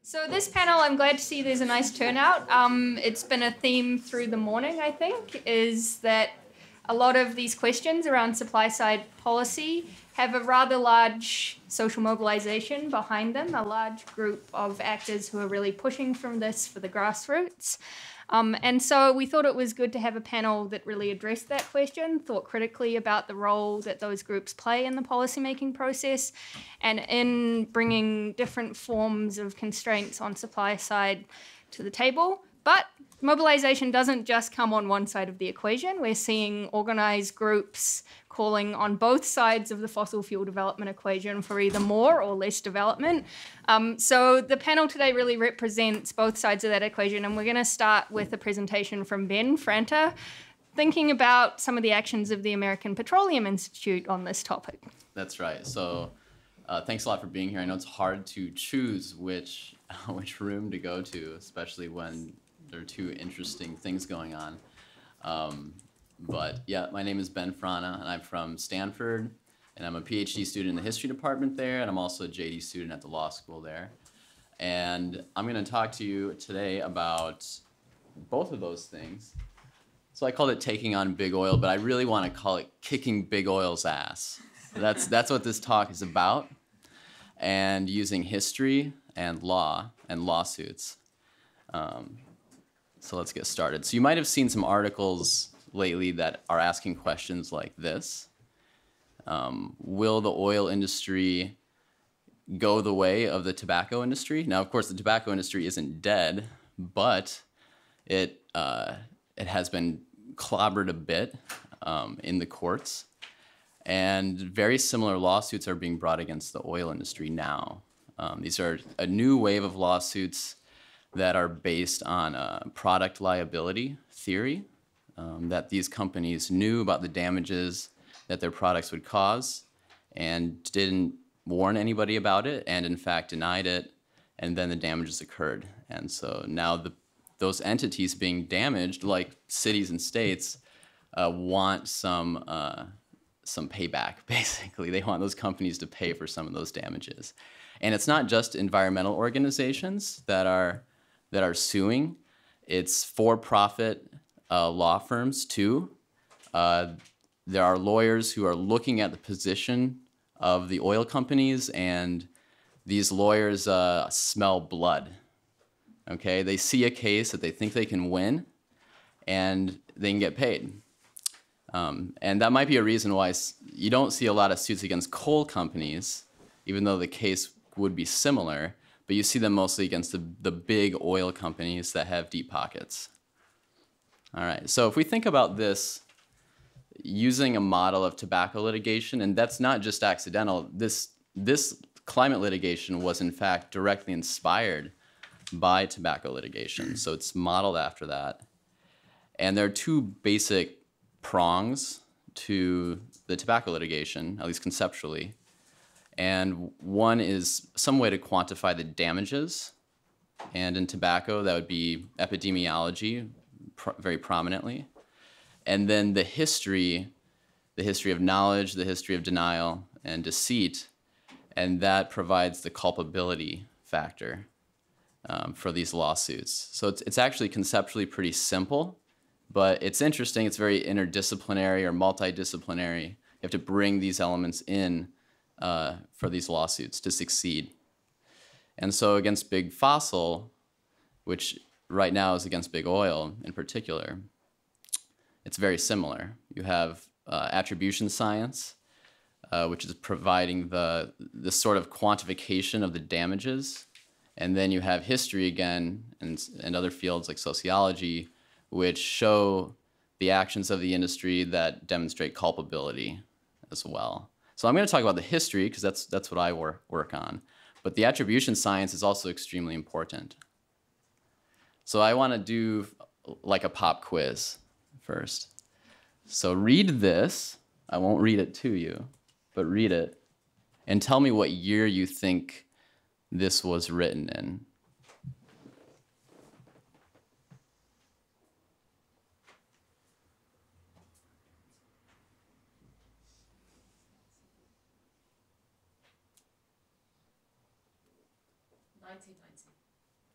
So this panel, I'm glad to see there's a nice turnout. It's been a theme through the morning, I think, is that a lot of these questions around supply-side policy have a rather large social mobilization behind them, a large group of actors who are really pushing from this for the grassroots. And so we thought it was good to have a panel that really addressed that question, thought critically about the role that those groups play in the policymaking process, and in bringing different forms of constraints on supply side to the table. But mobilization doesn't just come on one side of the equation. We're seeing organized groups calling on both sides of the fossil fuel development equation for either more or less development. So the panel today really represents both sides of that equation, and we're going to start with a presentation from Franta, thinking about some of the actions of the American Petroleum Institute on this topic. That's right. So thanks a lot for being here. I know it's hard to choose which room to go to, especially when there are two interesting things going on. But yeah, my name is Franta, and I'm from Stanford, and I'm a PhD student in the history department there, and I'm also a JD student at the law school there. And I'm going to talk to you today about both of those things. So I called it taking on big oil, but I really want to call it kicking big oil's ass. That's what this talk is about, and using history and law and lawsuits. So let's get started. So you might have seen some articles lately that are asking questions like this. Will the oil industry go the way of the tobacco industry? Now, of course, the tobacco industry isn't dead, but it has been clobbered a bit in the courts. And very similar lawsuits are being brought against the oil industry now. These are a new wave of lawsuits that are based on product liability theory, that these companies knew about the damages that their products would cause and didn't warn anybody about it, and in fact denied it, and then the damages occurred. And so now those entities being damaged, like cities and states, want some payback, basically. They want those companies to pay for some of those damages. And it's not just environmental organizations that are suing. It's for-profit law firms too. There are lawyers who are looking at the position of the oil companies, and these lawyers smell blood. Okay, they see a case that they think they can win, and they can get paid. And that might be a reason why you don't see a lot of suits against coal companies, even though the case would be similar, but you see them mostly against the big oil companies that have deep pockets. All right, so if we think about this using a model of tobacco litigation, and that's not just accidental, this climate litigation was in fact directly inspired by tobacco litigation, so it's modeled after that. And there are two basic prongs to the tobacco litigation, at least conceptually. And one is some way to quantify the damages. And in tobacco, that would be epidemiology, very prominently. And then the history of knowledge, the history of denial and deceit, and that provides the culpability factor for these lawsuits. So it's actually conceptually pretty simple, but it's interesting. It's very interdisciplinary or multidisciplinary. You have to bring these elements in for these lawsuits to succeed. And so against big fossil, which right now is against big oil in particular, it's very similar. You have attribution science, which is providing the sort of quantification of the damages. And then you have history again, and other fields like sociology, which show the actions of the industry that demonstrate culpability as well. So I'm going to talk about the history because that's what I work on. But the attribution science is also extremely important. So I want to do like a pop quiz first. So read this. I won't read it to you, but read it. And tell me what year you think this was written in.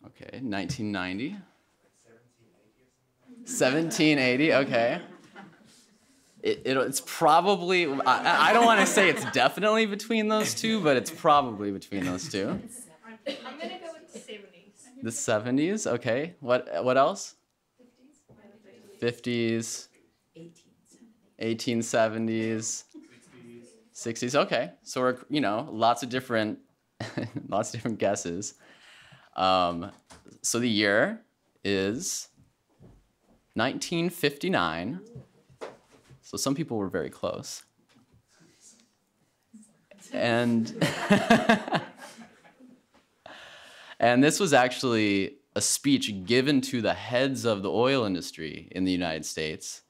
Okay, 1990. 1780, okay. It's probably, I don't want to say it's definitely between those two, but it's probably between those two. I'm going to go with the 70s. The 70s, okay. What else? 50s. 1870s. 60s, okay. So we're, lots of different guesses. So the year is 1959. So some people were very close. And and this was actually a speech given to the heads of the oil industry in the United States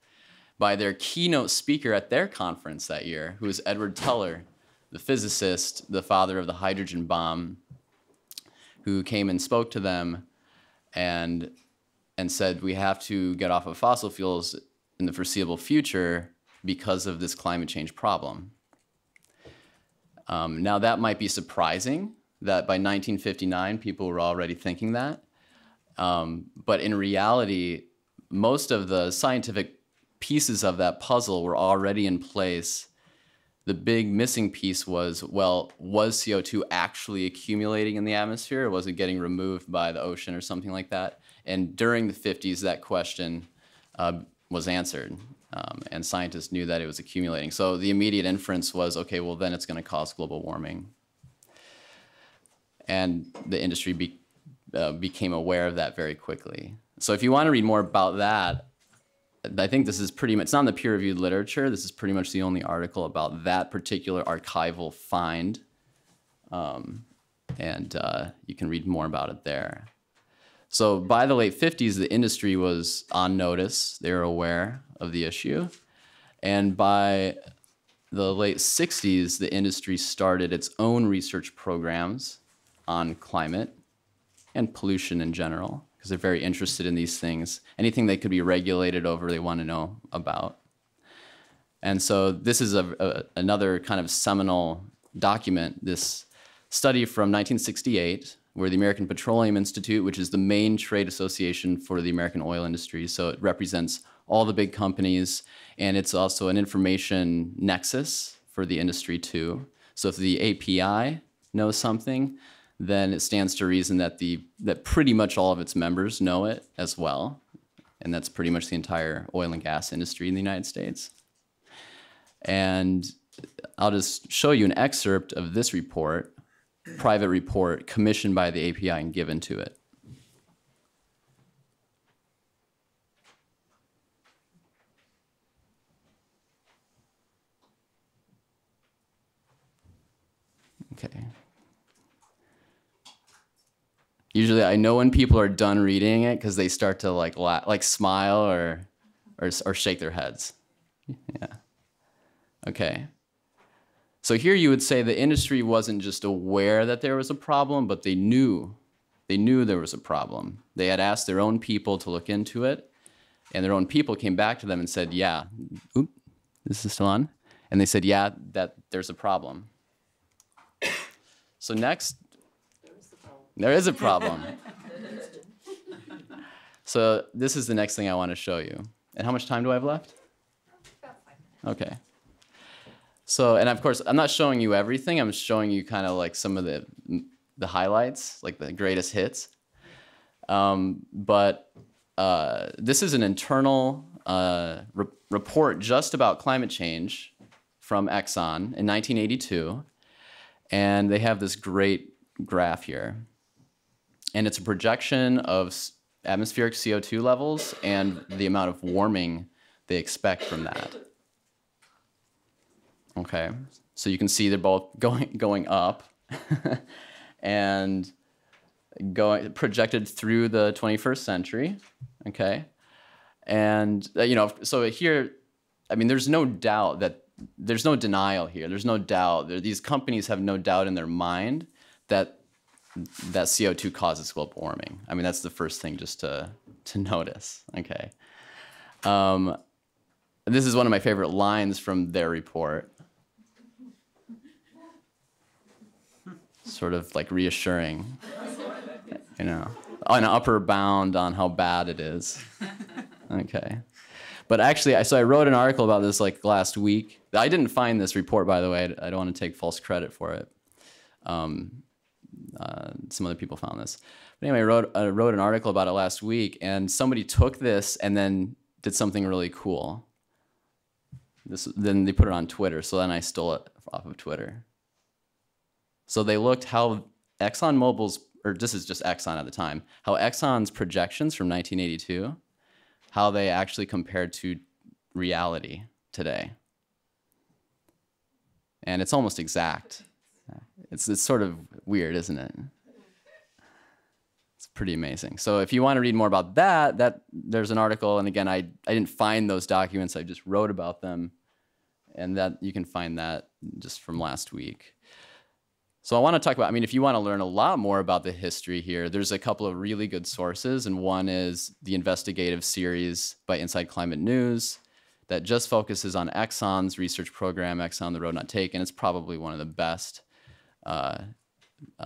by their keynote speaker at their conference that year, who was Edward Teller, the physicist, the father of the hydrogen bomb, who came and spoke to them and said, we have to get off of fossil fuels in the foreseeable future because of this climate change problem. Now that might be surprising that by 1959 people were already thinking that, but in reality, most of the scientific pieces of that puzzle were already in place. The big missing piece was, well, was CO2 actually accumulating in the atmosphere, or was it getting removed by the ocean or something like that? And during the 50s, that question was answered, and scientists knew that it was accumulating. So the immediate inference was, okay, well, then it's going to cause global warming. And the industry became aware of that very quickly. So if you want to read more about that, I think this is pretty much, it's not in the peer-reviewed literature. This is pretty much the only article about that particular archival find. And you can read more about it there. So by the late 50s, the industry was on notice. They were aware of the issue. And by the late 60s, the industry started its own research programs on climate and pollution in general, because they're very interested in these things. Anything they could be regulated over, they want to know about. And so this is another kind of seminal document, this study from 1968, where the American Petroleum Institute, which is the main trade association for the American oil industry, so it represents all the big companies, and it's also an information nexus for the industry too. So if the API knows something, then it stands to reason that that pretty much all of its members know it as well. And that's pretty much the entire oil and gas industry in the United States. And I'll just show you an excerpt of this report, private report commissioned by the API and given to it. Okay. Usually I know when people are done reading it because they start to like smile or shake their heads. Yeah. Okay. So here you would say the industry wasn't just aware that there was a problem, but they knew there was a problem. They had asked their own people to look into it, and their own people came back to them and said, yeah, this is still on? And they said, yeah, that there's a problem. So next, there is a problem. So this is the next thing I want to show you. And how much time do I have left? About 5 minutes. Okay. So, and of course, I'm not showing you everything. I'm showing you kind of like some of the highlights, like the greatest hits. But this is an internal report just about climate change from Exxon in 1982. And they have this great graph here. And it's a projection of atmospheric CO2 levels and the amount of warming they expect from that. Okay, so you can see they're both going up and projected through the 21st century. Okay, and so here, I mean, there's no doubt that there's no denial here. There's no doubt. These companies have no doubt in their mind that CO2 causes global warming. I mean, that's the first thing just to notice. Okay, this is one of my favorite lines from their report. Sort of like reassuring, an upper bound on how bad it is. Okay. But actually, so I wrote an article about this like last week. I didn't find this report, by the way. I don't want to take false credit for it. Some other people found this. But anyway, I wrote an article about it last week, and somebody took this and then did something really cool. Then they put it on Twitter, so then I stole it off of Twitter. So they looked how ExxonMobil's, or this is just Exxon at the time, how Exxon's projections from 1982, how they actually compared to reality today. And it's almost exact. It's sort of weird, isn't it? It's pretty amazing. So if you want to read more about that there's an article, and again, I didn't find those documents, I just wrote about them, and that you can find that just from last week. So I want to talk about, I mean, if you want to learn a lot more about the history here, there's a couple of really good sources, and one is the investigative series by Inside Climate News that just focuses on Exxon's research program, Exxon, the Road Not Taken. It's probably one of the best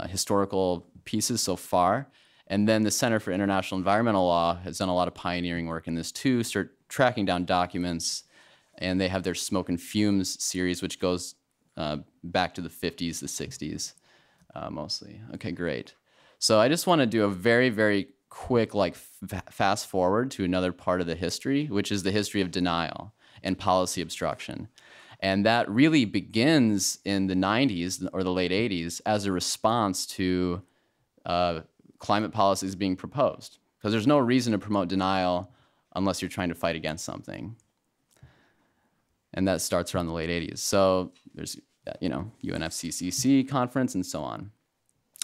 historical pieces so far. And then the Center for International Environmental Law has done a lot of pioneering work in this too, start tracking down documents, and they have their Smoke and Fumes series, which goes back to the 50s, the 60s, mostly. Okay, great. So I just want to do a very, very quick, like, fast forward to another part of the history, which is the history of denial and policy obstruction. And that really begins in the 90s or the late 80s as a response to climate policies being proposed. Because there's no reason to promote denial unless you're trying to fight against something. And that starts around the late 80s. So there's, UNFCCC conference and so on.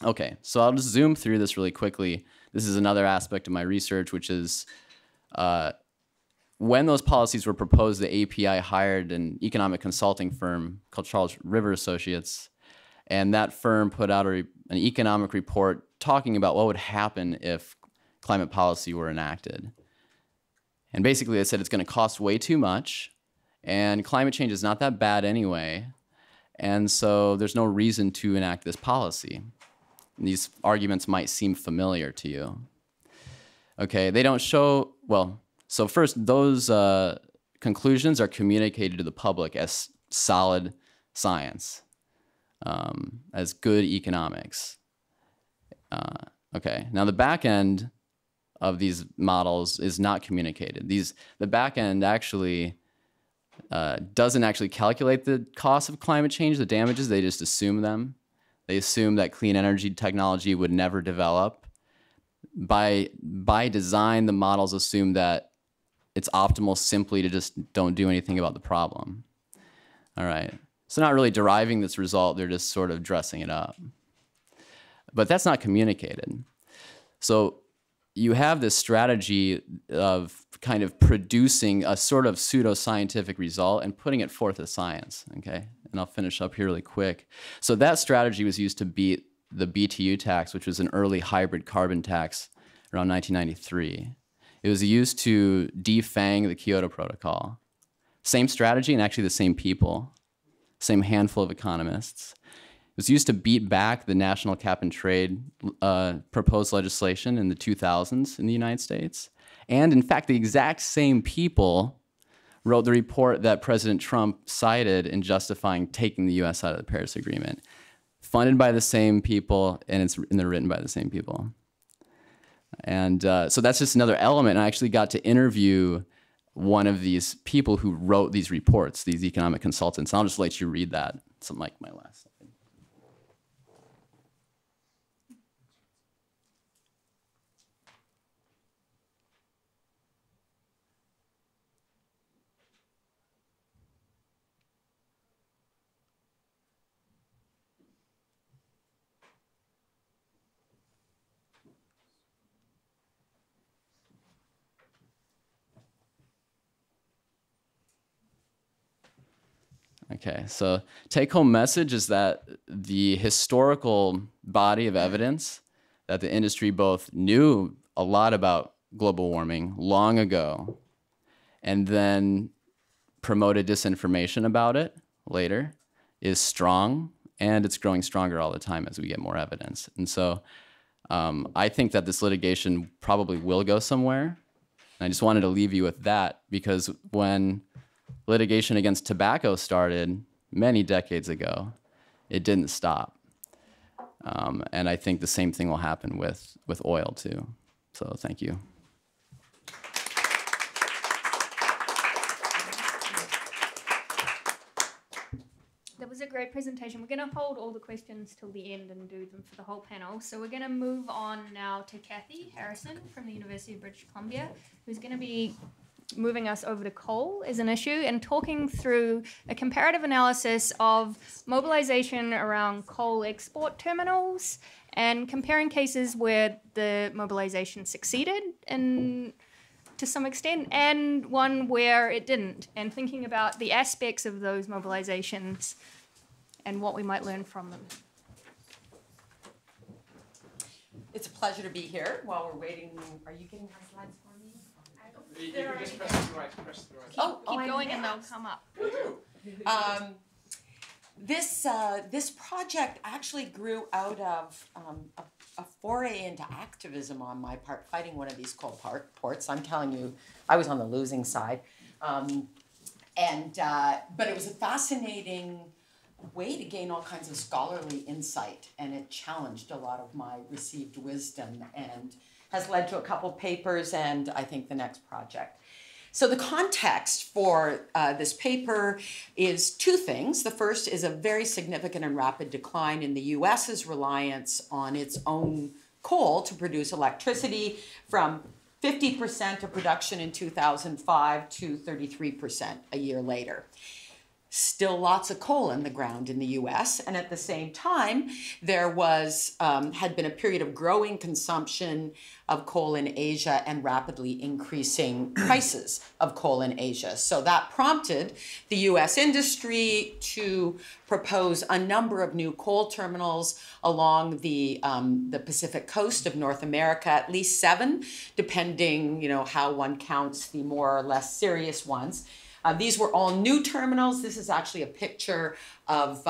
Okay, so I'll just zoom through this really quickly. This is another aspect of my research, which is when those policies were proposed, the API hired an economic consulting firm called Charles River Associates, and that firm put out an economic report talking about what would happen if climate policy were enacted. And basically they said it's going to cost way too much, and climate change is not that bad anyway, and so there's no reason to enact this policy. And these arguments might seem familiar to you. Okay, they don't show, well, so first, those conclusions are communicated to the public as solid science, as good economics. Okay, now the back end of these models is not communicated. The back end actually doesn't actually calculate the cost of climate change, the damages, they just assume them. They assume that clean energy technology would never develop. By design, the models assume that it's optimal simply to just don't do anything about the problem. All right, so not really deriving this result, they're just sort of dressing it up. But that's not communicated. So you have this strategy of kind of producing a sort of pseudo-scientific result and putting it forth as science, okay? And I'll finish up here really quick. So that strategy was used to beat the BTU tax, which was an early hybrid carbon tax around 1993. It was used to defang the Kyoto Protocol. Same strategy and actually the same people, same handful of economists. It was used to beat back the national cap and trade proposed legislation in the 2000s in the United States. And in fact, the exact same people wrote the report that President Trump cited in justifying taking the US out of the Paris Agreement. Funded by the same people, and they're written by the same people. And so that's just another element. I actually got to interview one of these people who wrote these reports, these economic consultants. I'll just let you read that. It's like my last slide. Okay, so take-home message is that the historical body of evidence that the industry both knew a lot about global warming long ago and then promoted disinformation about it later is strong, and it's growing stronger all the time as we get more evidence. And so I think that this litigation probably will go somewhere. And I just wanted to leave you with that, because when litigation against tobacco started many decades ago, it didn't stop. And I think the same thing will happen with oil too. So thank you. That was a great presentation. We're going to hold all the questions till the end and do them for the whole panel. So we're going to move on now to Kathy Harrison from the University of British Columbia, who's going to be moving us over to coal as an issue and talking through a comparative analysis of mobilization around coal export terminals and comparing cases where the mobilization succeeded and to some extent, and one where it didn't, and thinking about the aspects of those mobilizations and what we might learn from them. It's a pleasure to be here while we're waiting. Are you getting my slides for me? You can just press the right. Keep going and they'll come up. This project actually grew out of a foray into activism on my part, fighting one of these coal ports. I'm telling you, I was on the losing side. But it was a fascinating way to gain all kinds of scholarly insight, and it challenged a lot of my received wisdom and has led to a couple papers and I think the next project. So the context for this paper is two things. The first is a very significant and rapid decline in the US's reliance on its own coal to produce electricity, from 50% of production in 2005 to 33% a year later. Still lots of coal in the ground in the US, and at the same time, there was had been a period of growing consumption of coal in Asia and rapidly increasing prices of coal in Asia. So that prompted the US industry to propose a number of new coal terminals along the Pacific coast of North America, at least 7, depending, how one counts the more or less serious ones. These were all new terminals. This is actually a picture of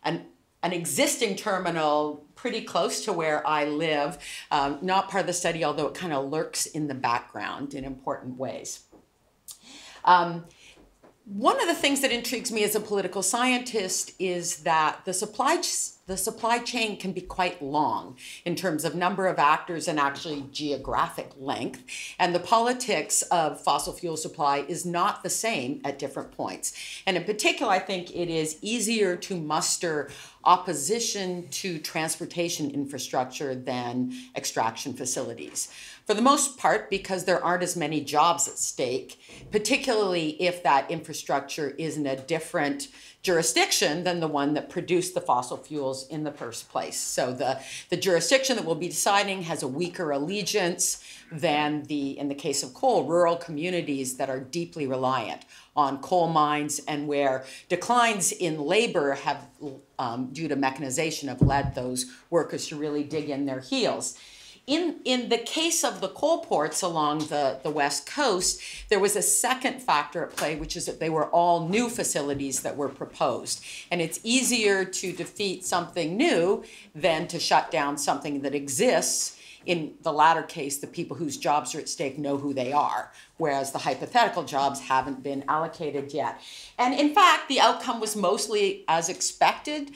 an existing terminal pretty close to where I live. Not part of the study, although it kind of lurks in the background in important ways. One of the things that intrigues me as a political scientist is that the supply chain can be quite long in terms of number of actors and actually geographic length. And the politics of fossil fuel supply is not the same at different points. And in particular, I think it is easier to muster opposition to transportation infrastructure than extraction facilities. For the most part, because there aren't as many jobs at stake, particularly if that infrastructure is in a different jurisdiction than the one that produced the fossil fuels in the first place. So the jurisdiction that we'll be deciding has a weaker allegiance than in the case of coal, rural communities that are deeply reliant on coal mines and where declines in labor have, due to mechanization, have led those workers to really dig in their heels. In the case of the coal ports along the West Coast, there was a second factor at play, which is that they were all new facilities that were proposed. And it's easier to defeat something new than to shut down something that exists. In the latter case, the people whose jobs are at stake know who they are, whereas the hypothetical jobs haven't been allocated yet. And in fact, the outcome was mostly as expected.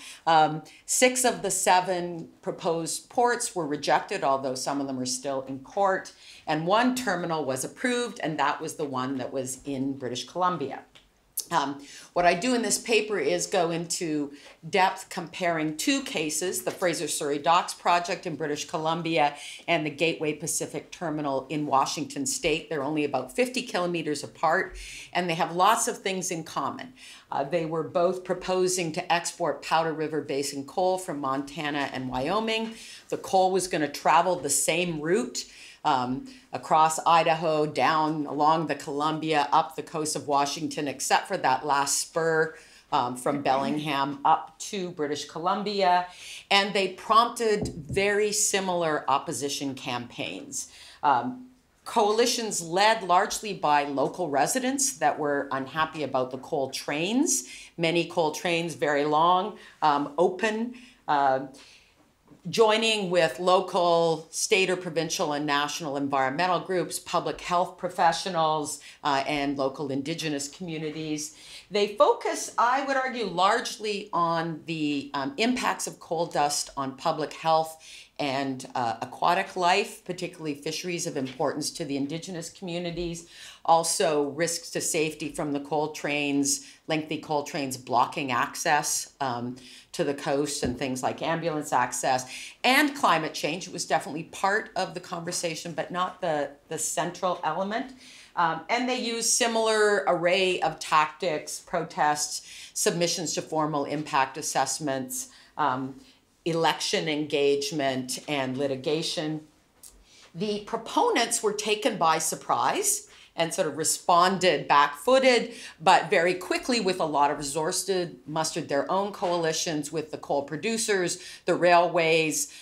6 of the 7 proposed ports were rejected, although some of them are still in court. And 1 terminal was approved, and that was the one that was in British Columbia. What I do in this paper is go into depth comparing 2 cases, the FRASER Surrey Docks project in British Columbia and the Gateway Pacific Terminal in Washington State. They're only about 50 kilometers apart, and they have lots of things in common. They were both proposing to export Powder River Basin coal from Montana and Wyoming. The coal was going to travel the same route across Idaho, down along the Columbia, up the coast of Washington, except for that last spur from Bellingham up to British Columbia. And they prompted very similar opposition campaigns. Coalitions led largely by local residents that were unhappy about the coal trains, many coal trains, very long, open. joining with local, state or provincial and national environmental groups, public health professionals, and local Indigenous communities. They focus, I would argue, largely on the impacts of coal dust on public health and aquatic life, particularly fisheries of importance to the Indigenous communities. Also risks to safety from the coal trains, lengthy coal trains blocking access to the coast and things like ambulance access, and climate change. It was definitely part of the conversation, but not the central element. And they use similar array of tactics, protests, submissions to formal impact assessments, election engagement, and litigation. The proponents were taken by surprise and sort of responded back-footed, but very quickly with a lot of resources, mustered their own coalitions with the coal producers, the railways,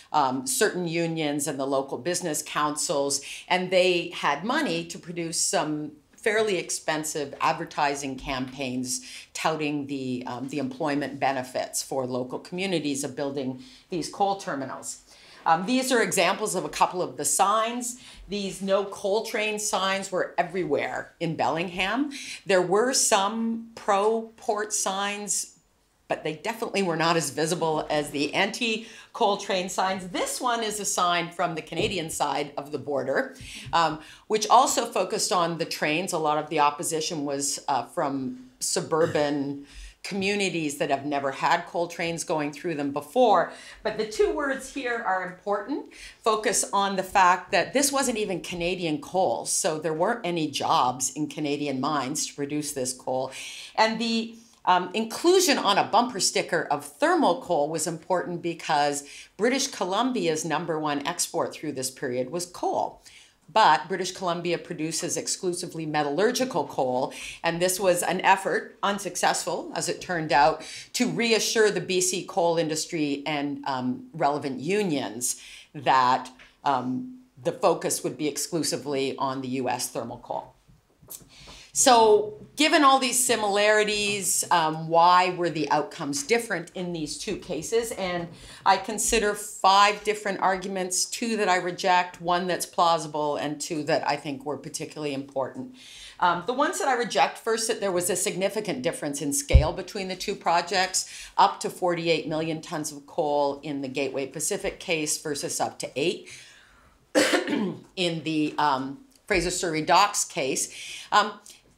certain unions, and the local business councils, and they had money to produce some fairly expensive advertising campaigns touting the employment benefits for local communities of building these coal terminals. These are examples of a couple of the signs. These no coal train signs were everywhere in Bellingham. There were some pro-port signs, but they definitely were not as visible as the anti-coal train signs. This one is a sign from the Canadian side of the border, which also focused on the trains. A lot of the opposition was from suburban communities that have never had coal trains going through them before. But the two words here are important. Focus on the fact that this wasn't even Canadian coal, so there weren't any jobs in Canadian mines to produce this coal. And the inclusion on a bumper sticker of thermal coal was important because British Columbia's #1 export through this period was coal. But British Columbia produces exclusively metallurgical coal, and this was an effort, unsuccessful as it turned out, to reassure the BC coal industry and relevant unions that the focus would be exclusively on the US thermal coal. So given all these similarities, why were the outcomes different in these two cases? And I consider 5 different arguments, 2 that I reject, 1 that's plausible, and 2 that I think were particularly important. The ones that I reject, first, that there was a significant difference in scale between the two projects, up to 48 million tons of coal in the Gateway Pacific case versus up to 8 in the FRASER Surrey docks case.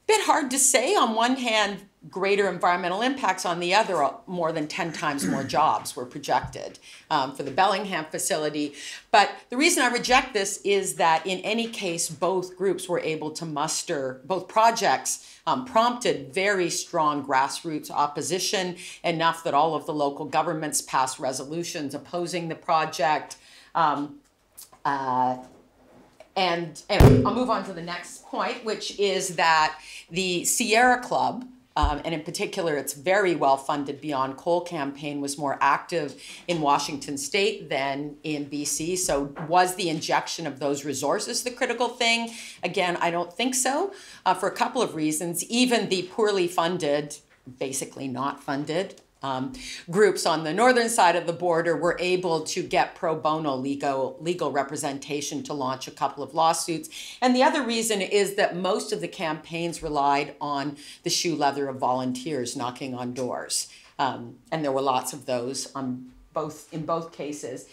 Bit hard to say. On one hand, greater environmental impacts. On the other, more than 10 times more jobs were projected for the Bellingham facility. But the reason I reject this is that in any case, both groups were able to muster, both projects prompted very strong grassroots opposition, enough that all of the local governments passed resolutions opposing the project. And I'll move on to the next point, which is that the Sierra Club, and in particular its very well-funded Beyond Coal campaign, was more active in Washington State than in BC. So was the injection of those resources the critical thing? Again, I don't think so, for a couple of reasons. Even the poorly funded, basically not funded, groups on the northern side of the border were able to get pro bono legal representation to launch a couple of lawsuits. And the other reason is that most of the campaigns relied on the shoe leather of volunteers knocking on doors. And there were lots of those in both cases.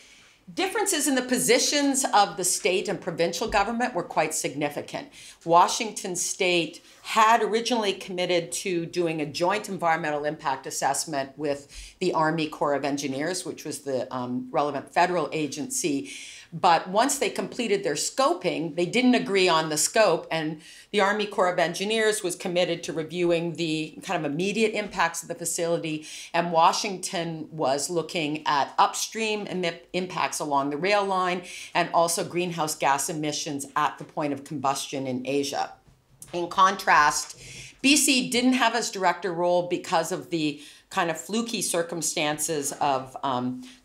Differences in the positions of the state and provincial government were quite significant. Washington State had originally committed to doing a joint environmental impact assessment with the Army Corps of Engineers, which was the relevant federal agency. But once they completed their scoping, they didn't agree on the scope, and the Army Corps of Engineers was committed to reviewing the kind of immediate impacts of the facility, and Washington was looking at upstream impacts along the rail line and also greenhouse gas emissions at the point of combustion in Asia. In contrast, BC didn't have as direct a role because of the kind of fluky circumstances of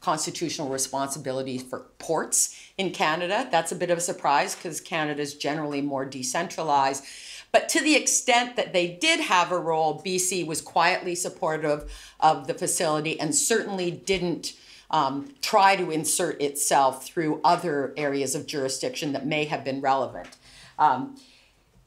constitutional responsibility for ports in Canada. That's a bit of a surprise because Canada is generally more decentralized. But to the extent that they did have a role, BC was quietly supportive of the facility and certainly didn't try to insert itself through other areas of jurisdiction that may have been relevant.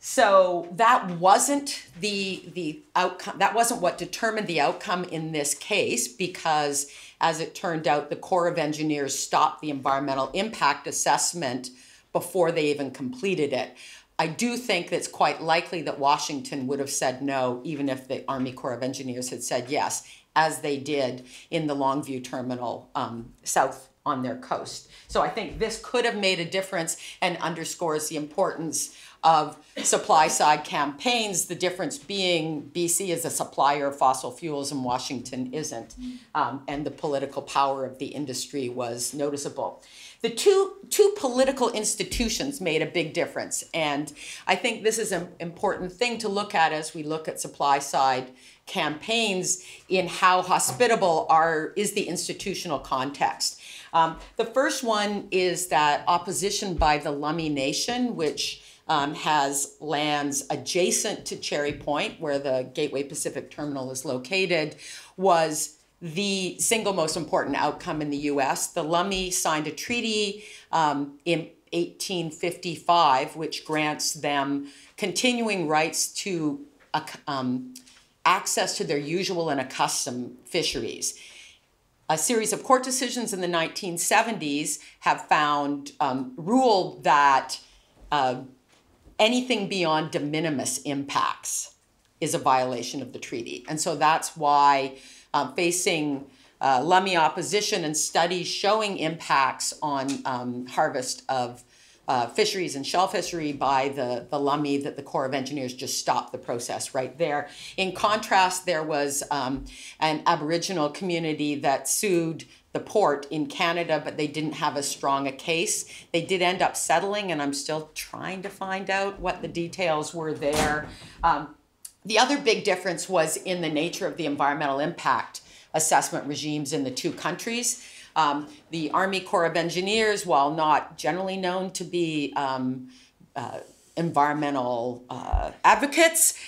So that wasn't the outcome. That wasn't what determined the outcome in this case, because as it turned out, the Corps of Engineers stopped the environmental impact assessment before they even completed it. I do think that it's quite likely that Washington would have said no, even if the Army Corps of Engineers had said yes, as they did in the Longview terminal south on their coast. So I think this could have made a difference and underscores the importance of supply-side campaigns, the difference being BC is a supplier of fossil fuels and Washington isn't, and the political power of the industry was noticeable. The two political institutions made a big difference, and I think this is an important thing to look at as we look at supply-side campaigns in how hospitable is the institutional context. The first one is that opposition by the Lummi Nation, which has lands adjacent to Cherry Point, where the Gateway Pacific Terminal is located, was the single most important outcome in the U.S. The Lummi signed a treaty in 1855, which grants them continuing rights to access to their usual and accustomed fisheries. A series of court decisions in the 1970s have ruled that anything beyond de minimis impacts is a violation of the treaty. And so that's why facing Lummi opposition and studies showing impacts on harvest of fisheries and shell fishery by the Lummi, that the Corps of Engineers just stopped the process right there. In contrast, there was an Aboriginal community that sued the port in Canada, but they didn't have as strong a case. They did end up settling, and I'm still trying to find out what the details were there. The other big difference was in the nature of the environmental impact assessment regimes in the two countries. The Army Corps of Engineers, while not generally known to be environmental advocates,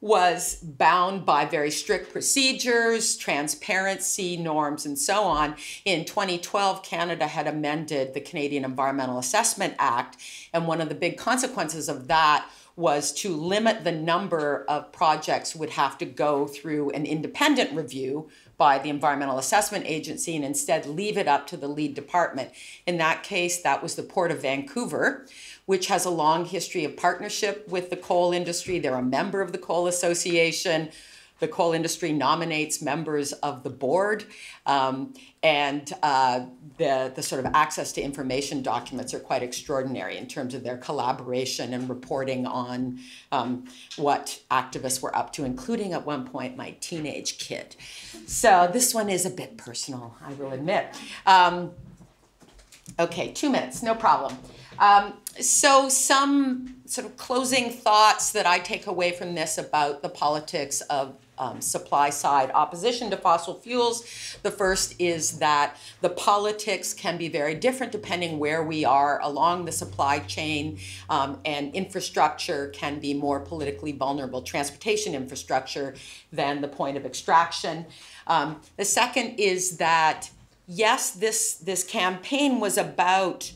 was bound by very strict procedures, transparency norms, and so on. In 2012, Canada had amended the Canadian Environmental Assessment Act, and one of the big consequences of that was to limit the number of projects would have to go through an independent review by the Environmental Assessment Agency and instead leave it up to the lead department. In that case, that was the Port of Vancouver, which has a long history of partnership with the coal industry. They're a member of the Coal Association. The coal industry nominates members of the board, and the sort of access to information documents are quite extraordinary in terms of their collaboration and reporting on what activists were up to, including at one point my teenage kid. So this one is a bit personal, I will admit. Okay, 2 minutes, no problem. So some sort of closing thoughts that I take away from this about the politics of supply side opposition to fossil fuels. The first is that the politics can be very different depending where we are along the supply chain, and infrastructure can be more politically vulnerable, transportation infrastructure, than the point of extraction. The second is that, yes, this campaign was about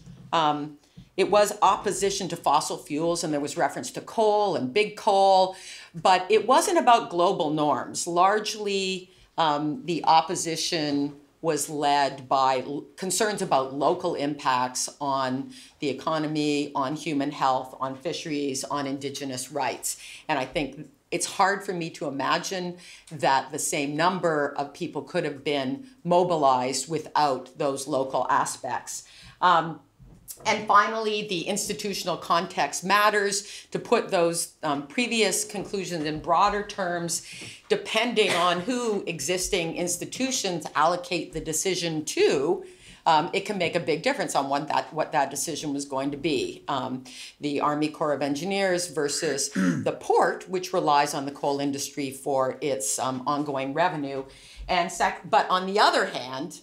it was opposition to fossil fuels, and there was reference to coal and big coal, but it wasn't about global norms. Largely, the opposition was led by concerns about local impacts on the economy, on human health, on fisheries, on Indigenous rights. And I think it's hard for me to imagine that the same number of people could have been mobilized without those local aspects. And finally, the institutional context matters. To put those previous conclusions in broader terms, depending on who existing institutions allocate the decision to, it can make a big difference on what that decision was going to be. The Army Corps of Engineers versus the port, which relies on the coal industry for its ongoing revenue. But on the other hand,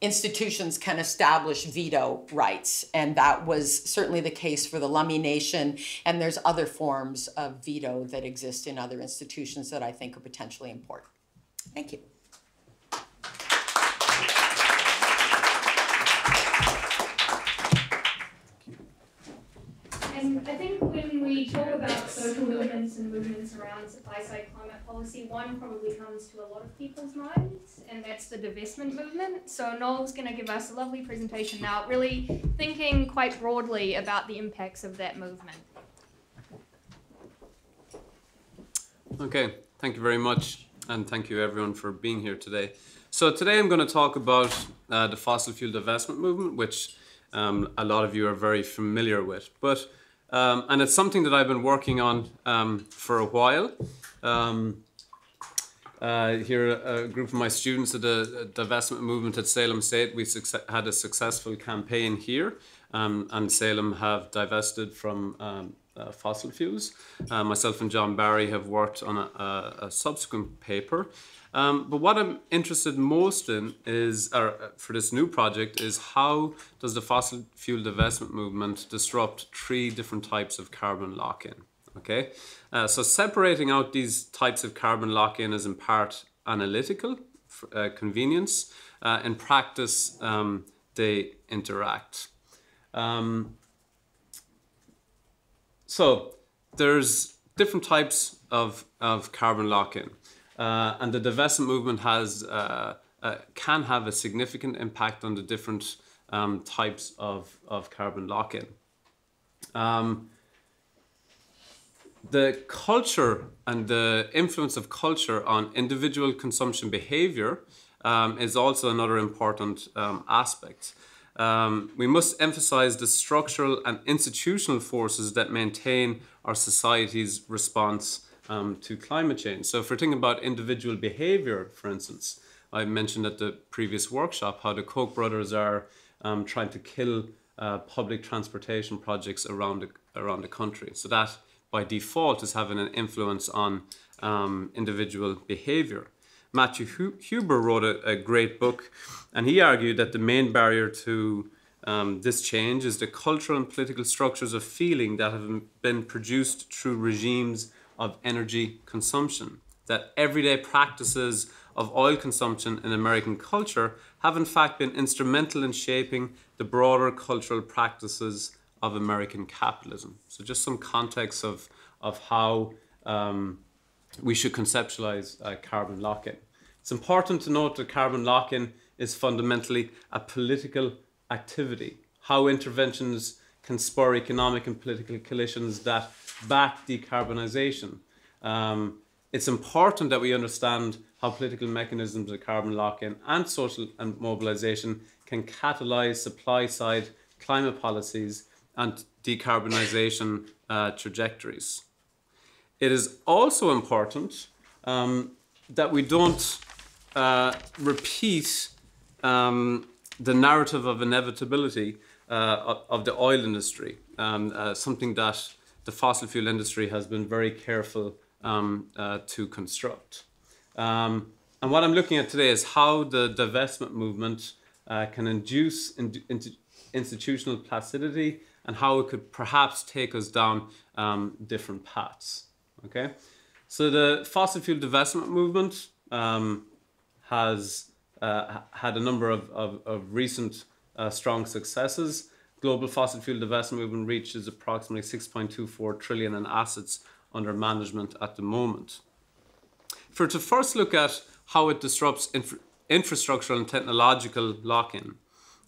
institutions can establish veto rights, and that was certainly the case for the Lummi Nation, and there's other forms of veto that exist in other institutions that I think are potentially important. Thank you. I think when we talk about social movements and movements around supply-side climate policy, one probably comes to a lot of people's minds, and that's the divestment movement. So Noel's going to give us a lovely presentation now, really thinking quite broadly about the impacts of that movement. Okay, thank you very much, and thank you everyone for being here today. So today I'm going to talk about the fossil fuel divestment movement, which a lot of you are very familiar with. But and it's something that I've been working on for a while. Here, a group of my students at the divestment movement at Salem State, we had a successful campaign here, and Salem have divested from fossil fuels. Myself and John Barry have worked on a subsequent paper. But what I'm interested most in is, for this new project, is how does the fossil fuel divestment movement disrupt 3 different types of carbon lock-in? Okay, so separating out these types of carbon lock-in is in part analytical, convenience. In practice, they interact. So there's different types of carbon lock-in. And the divestment movement can have a significant impact on the different types of carbon lock-in. The culture and the influence of culture on individual consumption behavior is also another important aspect. We must emphasize the structural and institutional forces that maintain our society's response to climate change. So if we're thinking about individual behavior, for instance, I mentioned at the previous workshop how the Koch brothers are trying to kill public transportation projects around the country. So that by default is having an influence on individual behavior. Matthew Huber wrote a great book, and he argued that the main barrier to this change is the cultural and political structures of feeling that have been produced through regimes of energy consumption. That everyday practices of oil consumption in American culture have in fact been instrumental in shaping the broader cultural practices of American capitalism. So just some context of how we should conceptualize carbon lock-in. It's important to note that carbon lock-in is fundamentally a political activity. How interventions can spur economic and political coalitions that back decarbonization. It's important that we understand how political mechanisms of carbon lock-in and social and mobilization can catalyze supply-side climate policies and decarbonization trajectories. It is also important that we don't repeat the narrative of inevitability of the oil industry, something that the fossil fuel industry has been very careful to construct. And what I'm looking at today is how the divestment movement can induce institutional placidity and how it could perhaps take us down different paths. Okay, so the fossil fuel divestment movement has had a number of recent strong successes. Global fossil fuel divestment movement reaches approximately 6.24 trillion in assets under management at the moment. To first look at how it disrupts infrastructural and technological lock-in.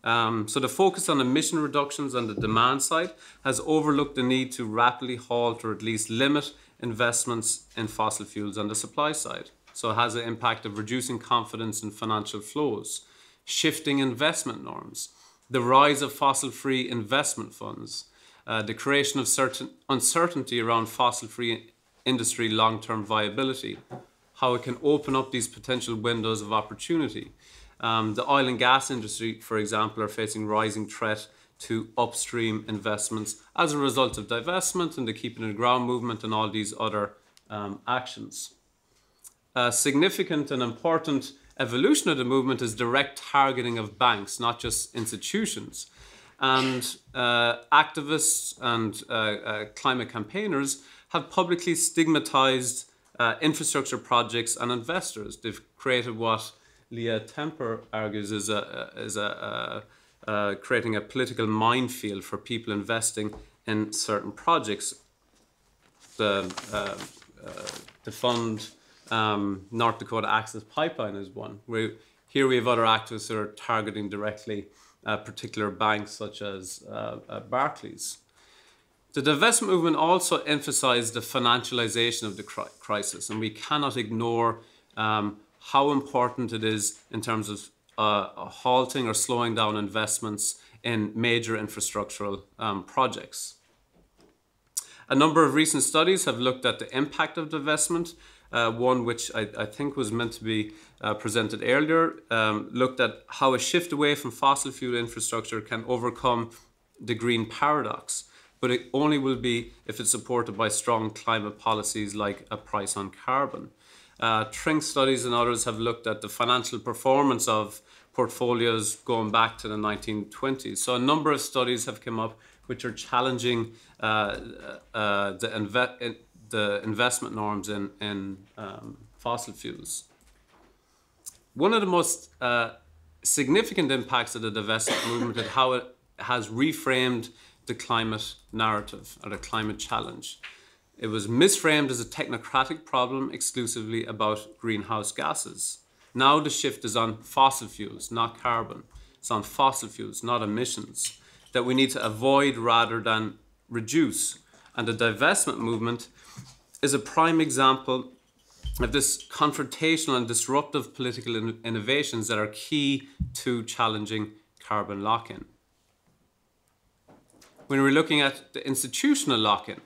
So the focus on emission reductions on the demand side has overlooked the need to rapidly halt or at least limit investments in fossil fuels on the supply side. So it has an impact of reducing confidence in financial flows, shifting investment norms, the rise of fossil-free investment funds, the creation of certain uncertainty around fossil-free industry long-term viability, how it can open up these potential windows of opportunity. The oil and gas industry, for example, are facing rising threat to upstream investments as a result of divestment and the keeping in the ground movement and all these other actions. A significant and important evolution of the movement is direct targeting of banks, not just institutions. And activists and climate campaigners have publicly stigmatized infrastructure projects and investors. They've created what Leah Temper argues is creating a political minefield for people investing in certain projects. The fund North Dakota Access Pipeline is one. Here we have other actors who are targeting directly particular banks such as Barclays. The divestment movement also emphasized the financialization of the crisis, and we cannot ignore how important it is in terms of halting or slowing down investments in major infrastructural projects. A number of recent studies have looked at the impact of divestment. One which I think was meant to be presented earlier, looked at how a shift away from fossil fuel infrastructure can overcome the green paradox, but it only will be if it's supported by strong climate policies like a price on carbon. Trink studies and others have looked at the financial performance of portfolios going back to the 1920s. So a number of studies have come up which are challenging the investment norms in fossil fuels. One of the most significant impacts of the divestment movement is how it has reframed the climate narrative or the climate challenge. It was misframed as a technocratic problem exclusively about greenhouse gases. Now the shift is on fossil fuels, not carbon. It's on fossil fuels, not emissions, that we need to avoid rather than reduce. And the divestment movement is a prime example of this confrontational and disruptive political innovations that are key to challenging carbon lock-in. When we're looking at the institutional lock-in,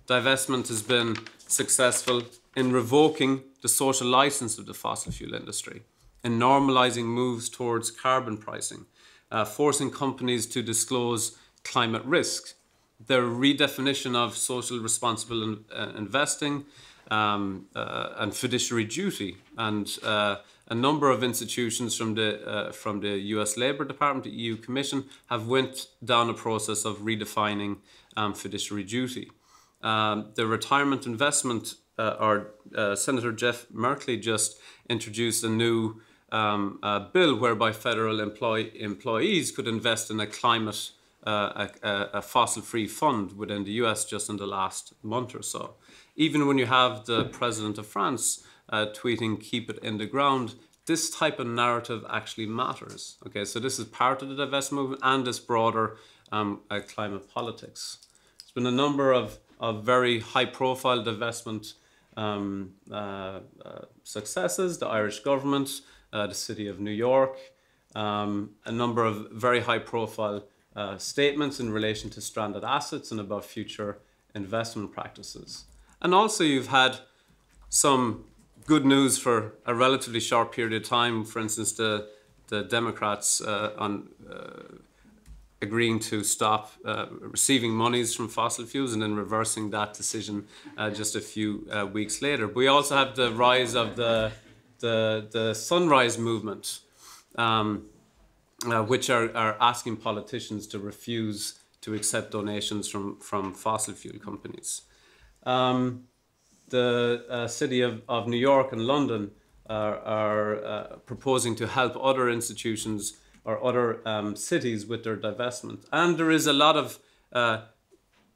divestment has been successful in revoking the social license of the fossil fuel industry, in normalizing moves towards carbon pricing, forcing companies to disclose climate risk, the redefinition of social responsible investing and fiduciary duty, and a number of institutions from the US Labour Department, the EU Commission, have went down a process of redefining fiduciary duty. The retirement investment, Senator Jeff Merkley just introduced a new bill whereby federal employees could invest in a fossil-free fund within the US just in the last month or so. Even when you have the president of France tweeting, "Keep it in the ground," this type of narrative actually matters. Okay, so this is part of the divestment movement and this broader climate politics. There's been a number of very high-profile divestment successes. The Irish government, the city of New York, a number of very high-profile statements in relation to stranded assets and about future investment practices. And also you've had some good news for a relatively short period of time. For instance, the Democrats agreeing to stop receiving monies from fossil fuels and then reversing that decision just a few weeks later. But we also have the rise of the Sunrise movement, which are asking politicians to refuse to accept donations from fossil fuel companies. The city of New York and London are proposing to help other institutions or other cities with their divestment. And there is a lot of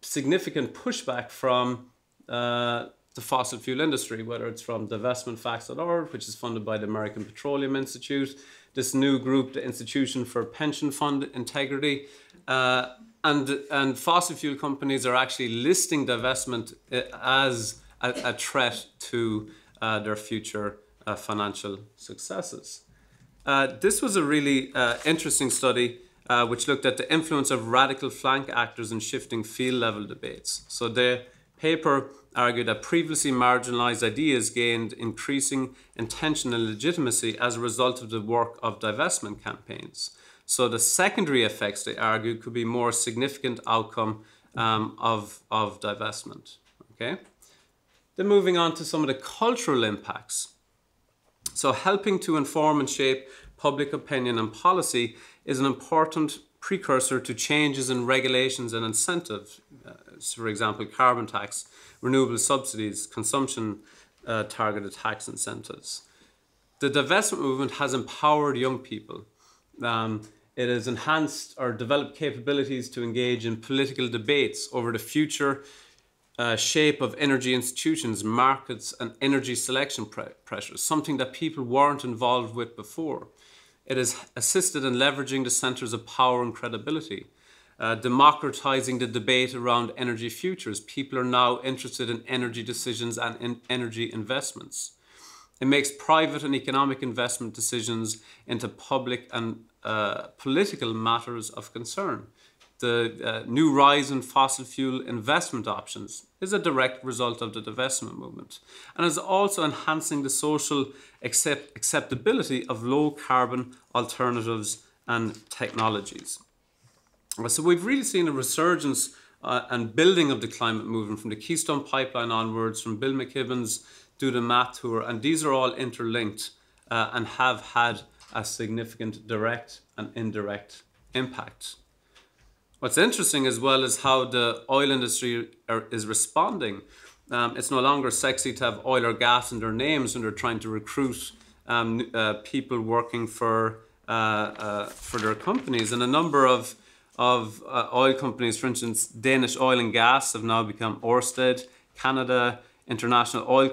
significant pushback from the fossil fuel industry, whether it's from divestmentfacts.org, which is funded by the American Petroleum Institute, this new group, the Institution for Pension Fund Integrity, and fossil fuel companies are actually listing divestment as a threat to their future financial successes. This was a really interesting study which looked at the influence of radical flank actors in shifting field level debates. So the paper argued that previously marginalized ideas gained increasing intention and legitimacy as a result of the work of divestment campaigns. So the secondary effects, they argued, could be more significant outcome of divestment. Okay? Then moving on to some of the cultural impacts. So helping to inform and shape public opinion and policy is an important precursor to changes in regulations and incentives. For example, carbon tax, renewable subsidies, consumption targeted tax incentives. The divestment movement has empowered young people. It has enhanced or developed capabilities to engage in political debates over the future shape of energy institutions, markets, and energy selection pressures, something that people weren't involved with before. It has assisted in leveraging the centres of power and credibility, democratizing the debate around energy futures. People are now interested in energy decisions and in energy investments. It makes private and economic investment decisions into public and political matters of concern. The new rise in fossil fuel investment options is a direct result of the divestment movement, and is also enhancing the social acceptability of low carbon alternatives and technologies. So we've really seen a resurgence and building of the climate movement from the Keystone Pipeline onwards, from Bill McKibben's Do the Math tour, and these are all interlinked and have had a significant direct and indirect impact. What's interesting as well is how the oil industry is responding. It's no longer sexy to have oil or gas in their names when they're trying to recruit people working for their companies. And a number of oil companies, for instance, Danish Oil and Gas have now become Ørsted. Canada International Oil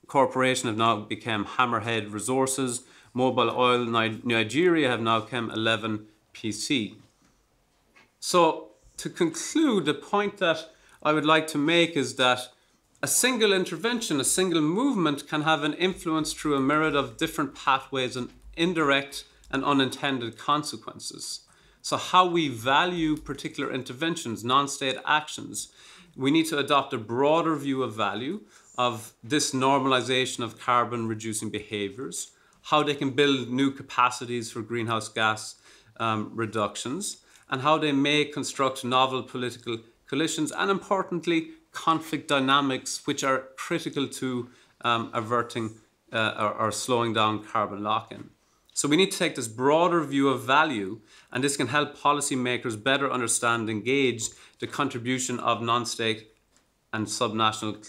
Corporation have now become Hammerhead Resources. Mobil Oil Nigeria have now become 11 PC. So to conclude, the point that I would like to make is that a single intervention, a single movement can have an influence through a myriad of different pathways and indirect and unintended consequences. So how we value particular interventions, non-state actions, we need to adopt a broader view of value of this normalization of carbon reducing behaviors, how they can build new capacities for greenhouse gas reductions, and how they may construct novel political coalitions, and importantly, conflict dynamics, which are critical to averting or slowing down carbon lock-in. So we need to take this broader view of value, and this can help policymakers better understand and engage the contribution of non-state and subnational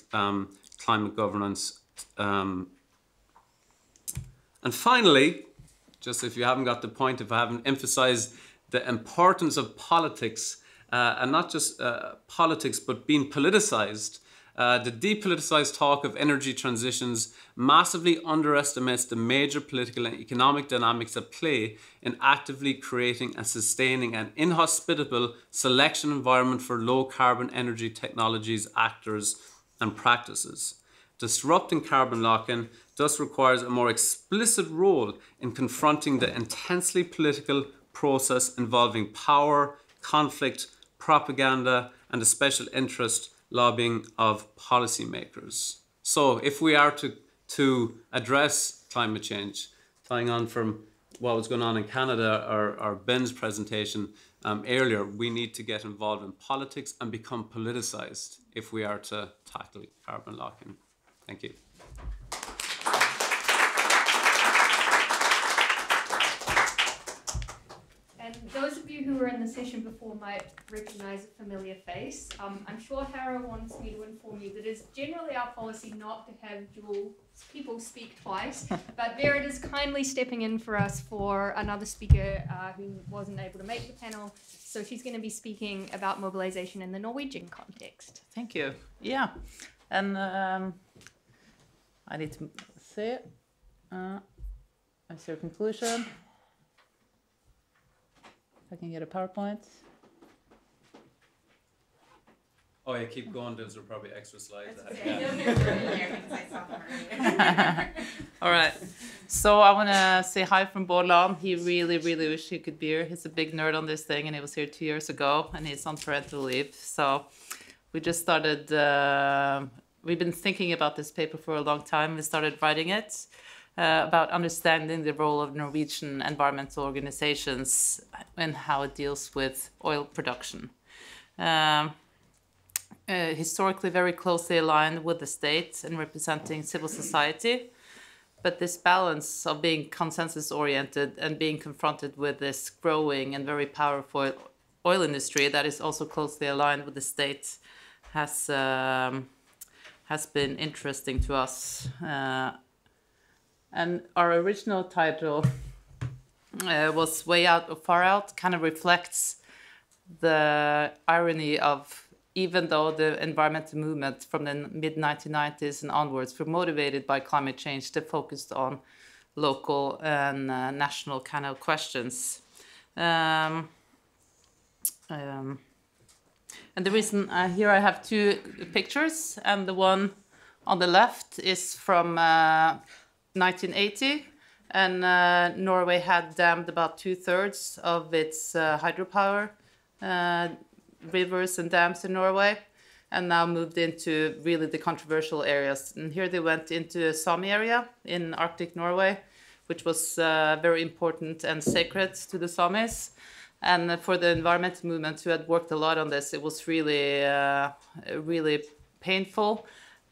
climate governance. And finally, just if you haven't got the point, if I haven't emphasized the importance of politics, and not just politics, but being politicized. The depoliticized talk of energy transitions massively underestimates the major political and economic dynamics at play in actively creating and sustaining an inhospitable selection environment for low carbon energy technologies, actors, and practices. Disrupting carbon lock-in thus requires a more explicit role in confronting the intensely political process involving power, conflict, propaganda, and the special interest lobbying of policymakers. So if we are to address climate change, tying on from what was going on in Canada or Ben's presentation earlier, we need to get involved in politics and become politicized if we are to tackle carbon lock-in. Thank you. And those of you who were in the session before might recognize a familiar face. I'm sure Hara wants me to inform you that it's generally our policy not to have dual people speak twice, but Berit is kindly stepping in for us for another speaker who wasn't able to make the panel. So she's going to be speaking about mobilization in the Norwegian context. Thank you. Yeah, and I need to say it. That's your conclusion. I can get a PowerPoint. Oh yeah, keep going. Those are probably extra slides. All right. So I want to say hi from Bård Lahn. He really wish he could be here. He's a big nerd on this thing, and he was here 2 years ago, and he's on parental leave. So we just started. We've been thinking about this paper for a long time. We started writing it. About understanding the role of Norwegian environmental organizations and how it deals with oil production. Historically very closely aligned with the state and representing civil society, but this balance of being consensus-oriented and being confronted with this growing and very powerful oil industry that is also closely aligned with the state has been interesting to us. And our original title was way out or far out kind of reflects the irony of, even though the environmental movement from the mid-1990s and onwards were motivated by climate change, they focused on local and national kind of questions. And the reason here I have two pictures, and the one on the left is from 1980, and Norway had dammed about 2/3 of its hydropower rivers and dams in Norway, and now moved into really the controversial areas. And here they went into a Sami area in Arctic Norway, which was very important and sacred to the Samis. And for the environmental movement who had worked a lot on this, it was really, really painful.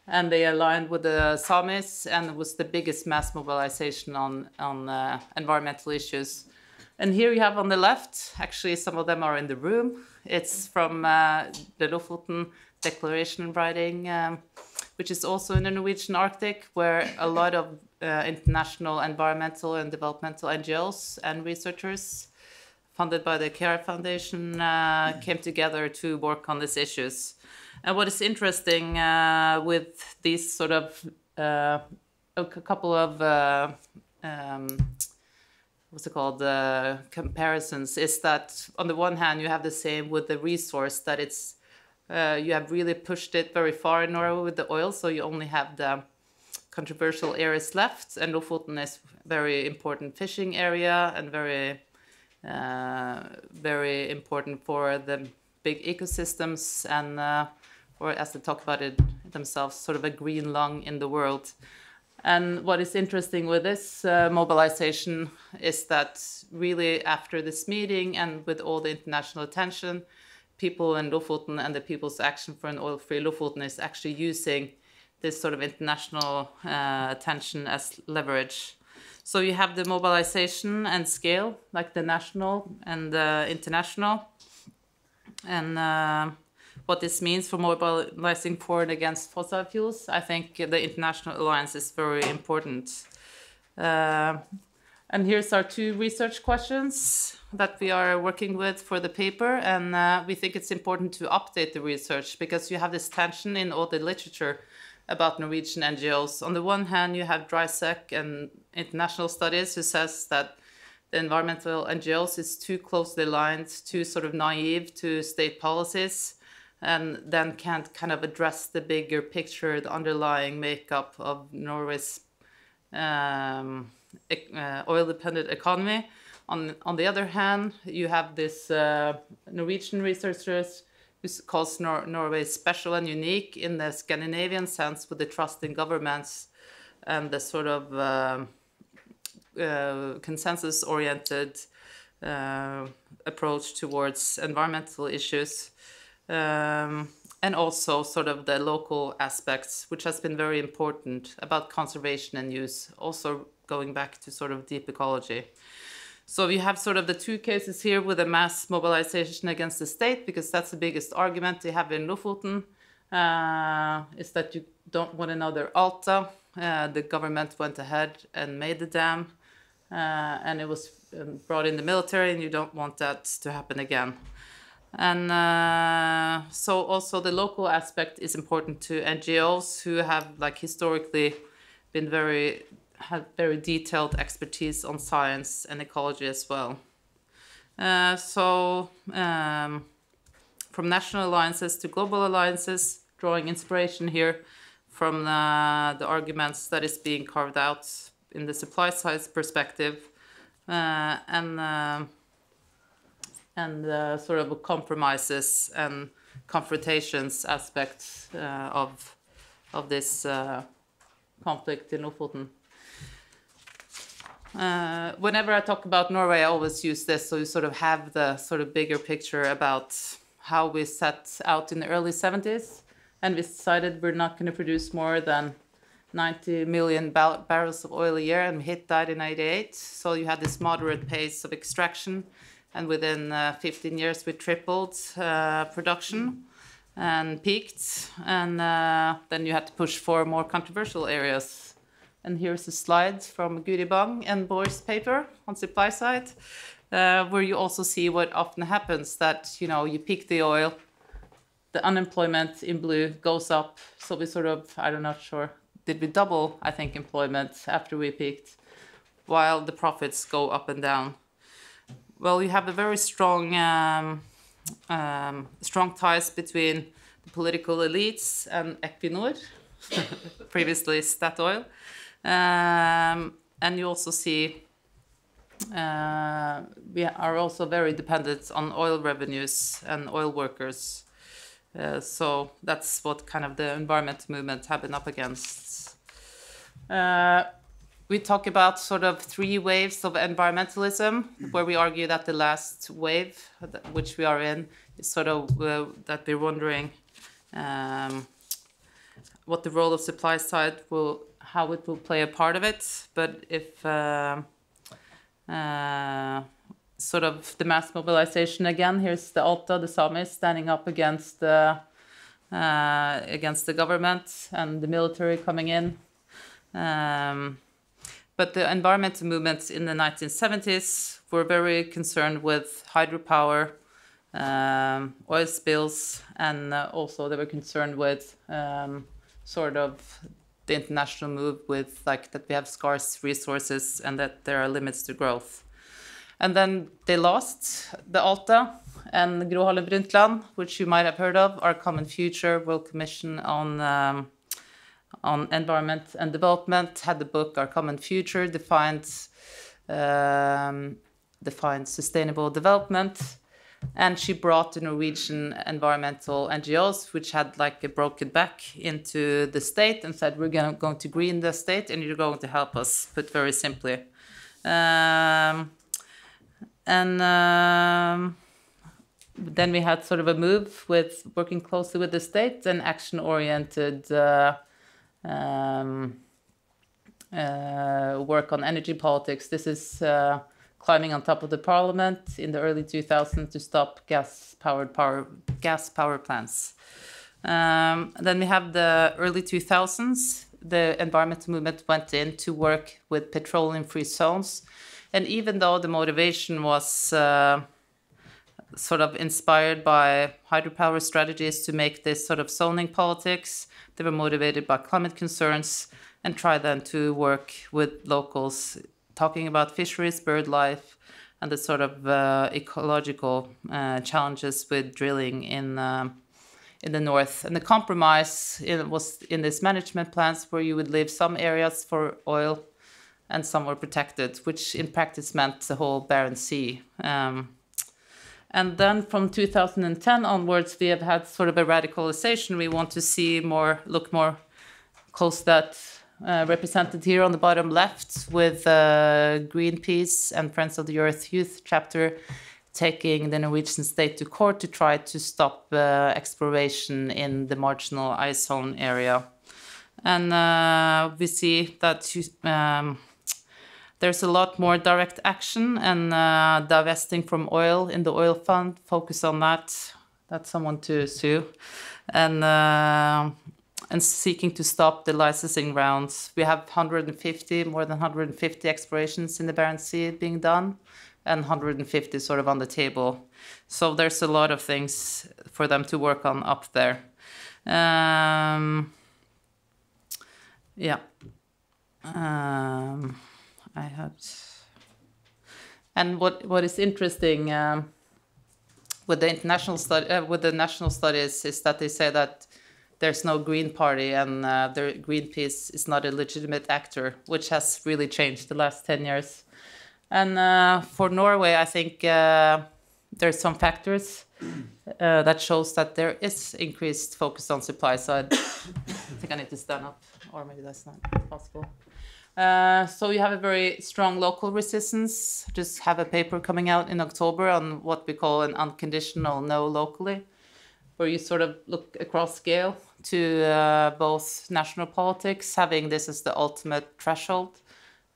And they aligned with the Samis, and it was the biggest mass mobilization on environmental issues. And here you have on the left, actually some of them are in the room. It's from the Lofoten Declaration writing, which is also in the Norwegian Arctic, where a lot of international environmental and developmental NGOs and researchers funded by the CARE Foundation came together to work on these issues. And what is interesting with these sort of a couple of comparisons is that on the one hand you have the same with the resource, that it's you have really pushed it very far in Norway with the oil, so you only have the controversial areas left, and Lofoten is very important fishing area and very very important for the big ecosystems and or as they talk about it themselves, sort of a green lung in the world. And what is interesting with this mobilization is that really after this meeting and with all the international attention, people in Lofoten and the People's Action for an Oil-Free Lofoten is actually using this sort of international attention as leverage. So you have the mobilization and scale, like the national and the international. And what this means for mobilizing for and against fossil fuels, I think the international alliance is very important. And here's our two research questions that we are working with for the paper. And we think it's important to update the research because you have this tension in all the literature about Norwegian NGOs. On the one hand, you have DrySec and international studies who says that the environmental NGOs is too closely aligned, too sort of naive to state policies, and then can't kind of address the bigger picture, the underlying makeup of Norway's oil-dependent economy. On the other hand, you have this Norwegian researchers who calls Norway special and unique in the Scandinavian sense, with the trust in governments and the sort of consensus-oriented approach towards environmental issues. And also sort of the local aspects, which has been very important about conservation and use, also going back to sort of deep ecology. So you have sort of the two cases here with a mass mobilization against the state, because that's the biggest argument they have in Lofoten, is that you don't want another Alta. The government went ahead and made the dam, and it was brought in the military, and you don't want that to happen again. And so also the local aspect is important to NGOs who have like historically been have very detailed expertise on science and ecology as well. From national alliances to global alliances, drawing inspiration here from the arguments that is being carved out in the supply side perspective, and sort of compromises and confrontations aspects of this conflict in Lofoten. Whenever I talk about Norway, I always use this, so you sort of have the sort of bigger picture about how we set out in the early 70s, and we decided we're not going to produce more than 90 million barrels of oil a year, and we hit that in 88. So you had this moderate pace of extraction, and within 15 years we tripled production and peaked, and then you had to push for more controversial areas And here's a slide from Guribang and Bård's paper on supply side, where you also see what often happens, that, you know, you peak the oil, the unemployment in blue goes up. So we sort of, I'm not sure, did we double, I think, employment after we peaked, while the profits go up and down. Well, you have a very strong, strong ties between the political elites and Equinor, previously Statoil. And you also see we are also very dependent on oil revenues and oil workers. So that's what kind of the environment movement have been up against. We talk about sort of 3 waves of environmentalism, where we argue that the last wave, which we are in, is sort of that we're wondering what the role of supply side will, how it will play a part of it. But if sort of the mass mobilization again, here's the Alta, the Samis standing up against the government and the military coming in. But the environmental movements in the 1970s were very concerned with hydropower, oil spills, and also they were concerned with sort of the international move with like that we have scarce resources and that there are limits to growth. And then they lost the Alta, and Gro Harlem Brundtland, which you might have heard of, Our Common Future, World Commission on Environment and Development, had the book Our Common Future, defines sustainable development. And she brought the Norwegian environmental NGOs, which had like a broken back, into the state and said, we're going to green the state and you're going to help us, put very simply. Then we had sort of a move with working closely with the state and action-oriented work on energy politics. This is climbing on top of the parliament in the early 2000s to stop gas power plants. Then we have the early 2000s. The environmental movement went in to work with petroleum-free zones. And even though the motivation was sort of inspired by hydropower strategies to make this sort of zoning politics, they were motivated by climate concerns and tried then to work with locals, talking about fisheries, bird life, and the sort of ecological challenges with drilling in the north. And the compromise was in these management plans where you would leave some areas for oil and some were protected, which in practice meant the whole Barents Sea. And then from 2010 onwards, we have had sort of a radicalization. We want to see look more close that represented here on the bottom left with Greenpeace and Friends of the Earth Youth Chapter taking the Norwegian state to court to try to stop exploration in the marginal ice zone area. And we see that there's a lot more direct action and divesting from oil in the oil fund. Focus on that. That's someone to sue. And seeking to stop the licensing rounds. We have more than 150 explorations in the Barents Sea being done, and 150 sort of on the table. So there's a lot of things for them to work on up there. I had, and what is interesting with the international study, with the national studies, is that they say that there's no Green Party and the Greenpeace is not a legitimate actor, which has really changed the last 10 years. And for Norway, I think there's some factors that shows that there is increased focus on supply side. I think I need to stand up, or maybe that's not possible. So you have a very strong local resistance. Just have a paper coming out in October on what we call an unconditional no locally, where you sort of look across scale to both national politics, having this as the ultimate threshold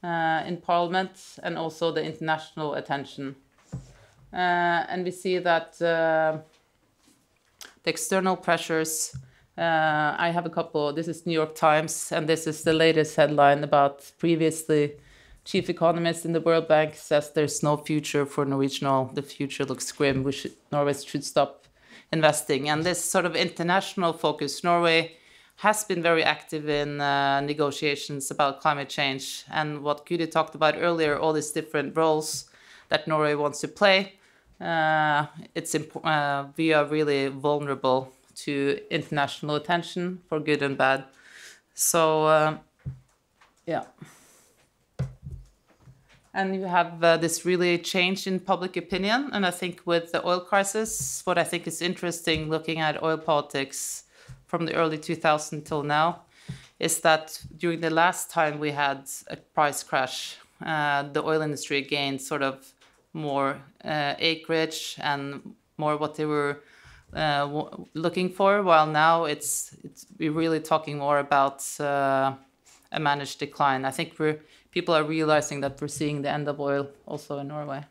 in Parliament, and also the international attention. And we see that the external pressures I have a couple. This is New York Times, and this is the latest headline about previously chief economist in the World Bank says there's no future for Norwegian oil. The future looks grim. Norway should stop investing. And this sort of international focus, Norway has been very active in negotiations about climate change. And what Guri talked about earlier, all these different roles that Norway wants to play, we are really vulnerable to international attention for good and bad. So, yeah. And you have this really change in public opinion. And I think with the oil crisis, what I think is interesting looking at oil politics from the early 2000s till now is that during the last time we had a price crash, the oil industry gained sort of more acreage and more what they were looking for, while now we're really talking more about a managed decline. I think people are realizing that we're seeing the end of oil also in Norway.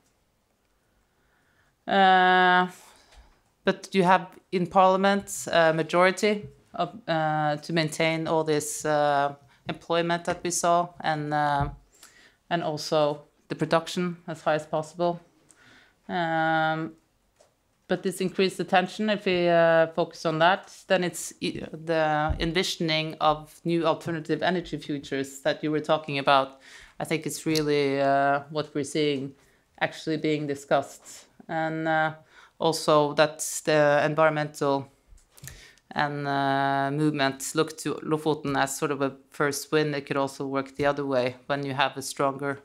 But you have in Parliament a majority to maintain all this employment that we saw and also the production as high as possible. But this increased attention, if we focus on that, then it's the envisioning of new alternative energy futures that you were talking about. I think it's really what we're seeing actually being discussed. And also that the environmental and movement look to Lofoten as sort of a first win. It could also work the other way when you have a stronger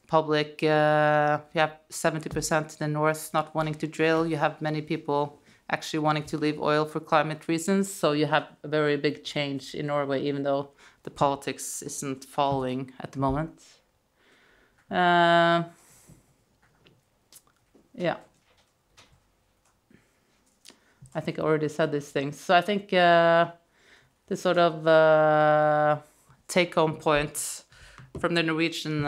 public, you have 70% in the north not wanting to drill. You have many people actually wanting to leave oil for climate reasons. So you have a very big change in Norway, even though the politics isn't following at the moment. Yeah. I think I already said these things. So I think the sort of take-home point from the Norwegian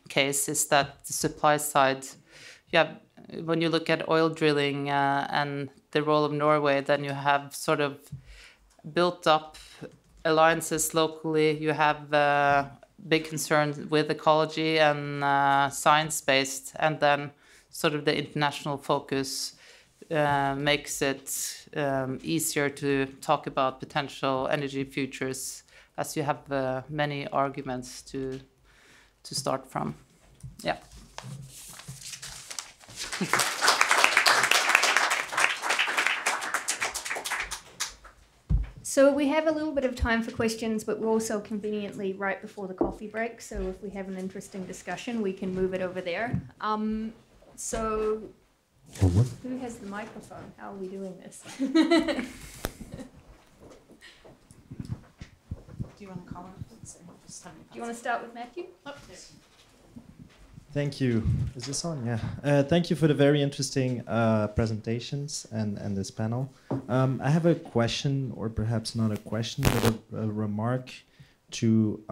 case is that the supply side, when you look at oil drilling and the role of Norway, then you have sort of built up alliances locally. You have big concerns with ecology and science-based, and then sort of the international focus makes it easier to talk about potential energy futures, as you have many arguments to start from. Yeah. So we have a little bit of time for questions, but we're also conveniently right before the coffee break. So if we have an interesting discussion, we can move it over there. So who has the microphone? How are we doing this? Do you want to call it? Do you want to start with Matthew? Oh, Thank you. Is this on? Yeah. Thank you for the very interesting presentations and this panel. I have a question, or perhaps not a question, but a remark to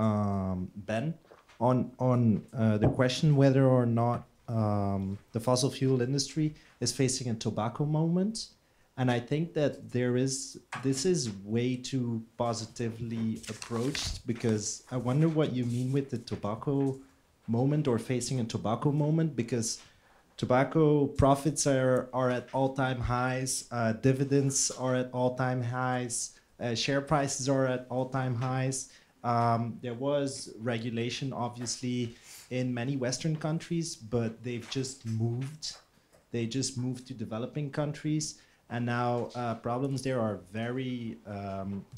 Ben on the question whether or not the fossil fuel industry is facing a tobacco moment. And I think that this is way too positively approached, because I wonder what you mean with the tobacco moment or facing a tobacco moment, because tobacco profits are at all-time highs, dividends are at all-time highs, share prices are at all-time highs. There was regulation, obviously, in many Western countries, but they've just moved. They just moved to developing countries, and now problems there are very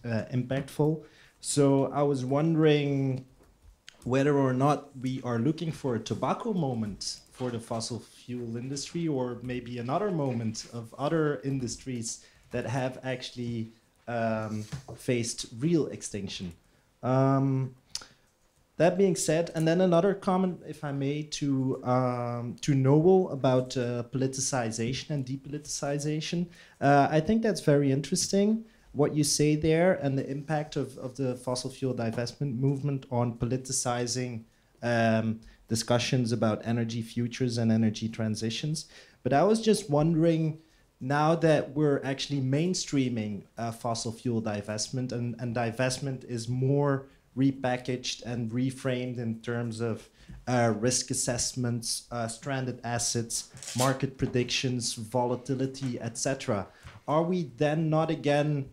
impactful. So I was wondering whether or not we are looking for a tobacco moment for the fossil fuel industry, or maybe another moment of other industries that have actually faced real extinction. That being said, and then another comment, if I may, to Noel about politicization and depoliticization. I think that's very interesting, what you say there, and the impact of the fossil fuel divestment movement on politicizing discussions about energy futures and energy transitions. But I was just wondering, now that we're actually mainstreaming fossil fuel divestment, and divestment is more repackaged and reframed in terms of risk assessments, stranded assets, market predictions, volatility, etc. Are we then not again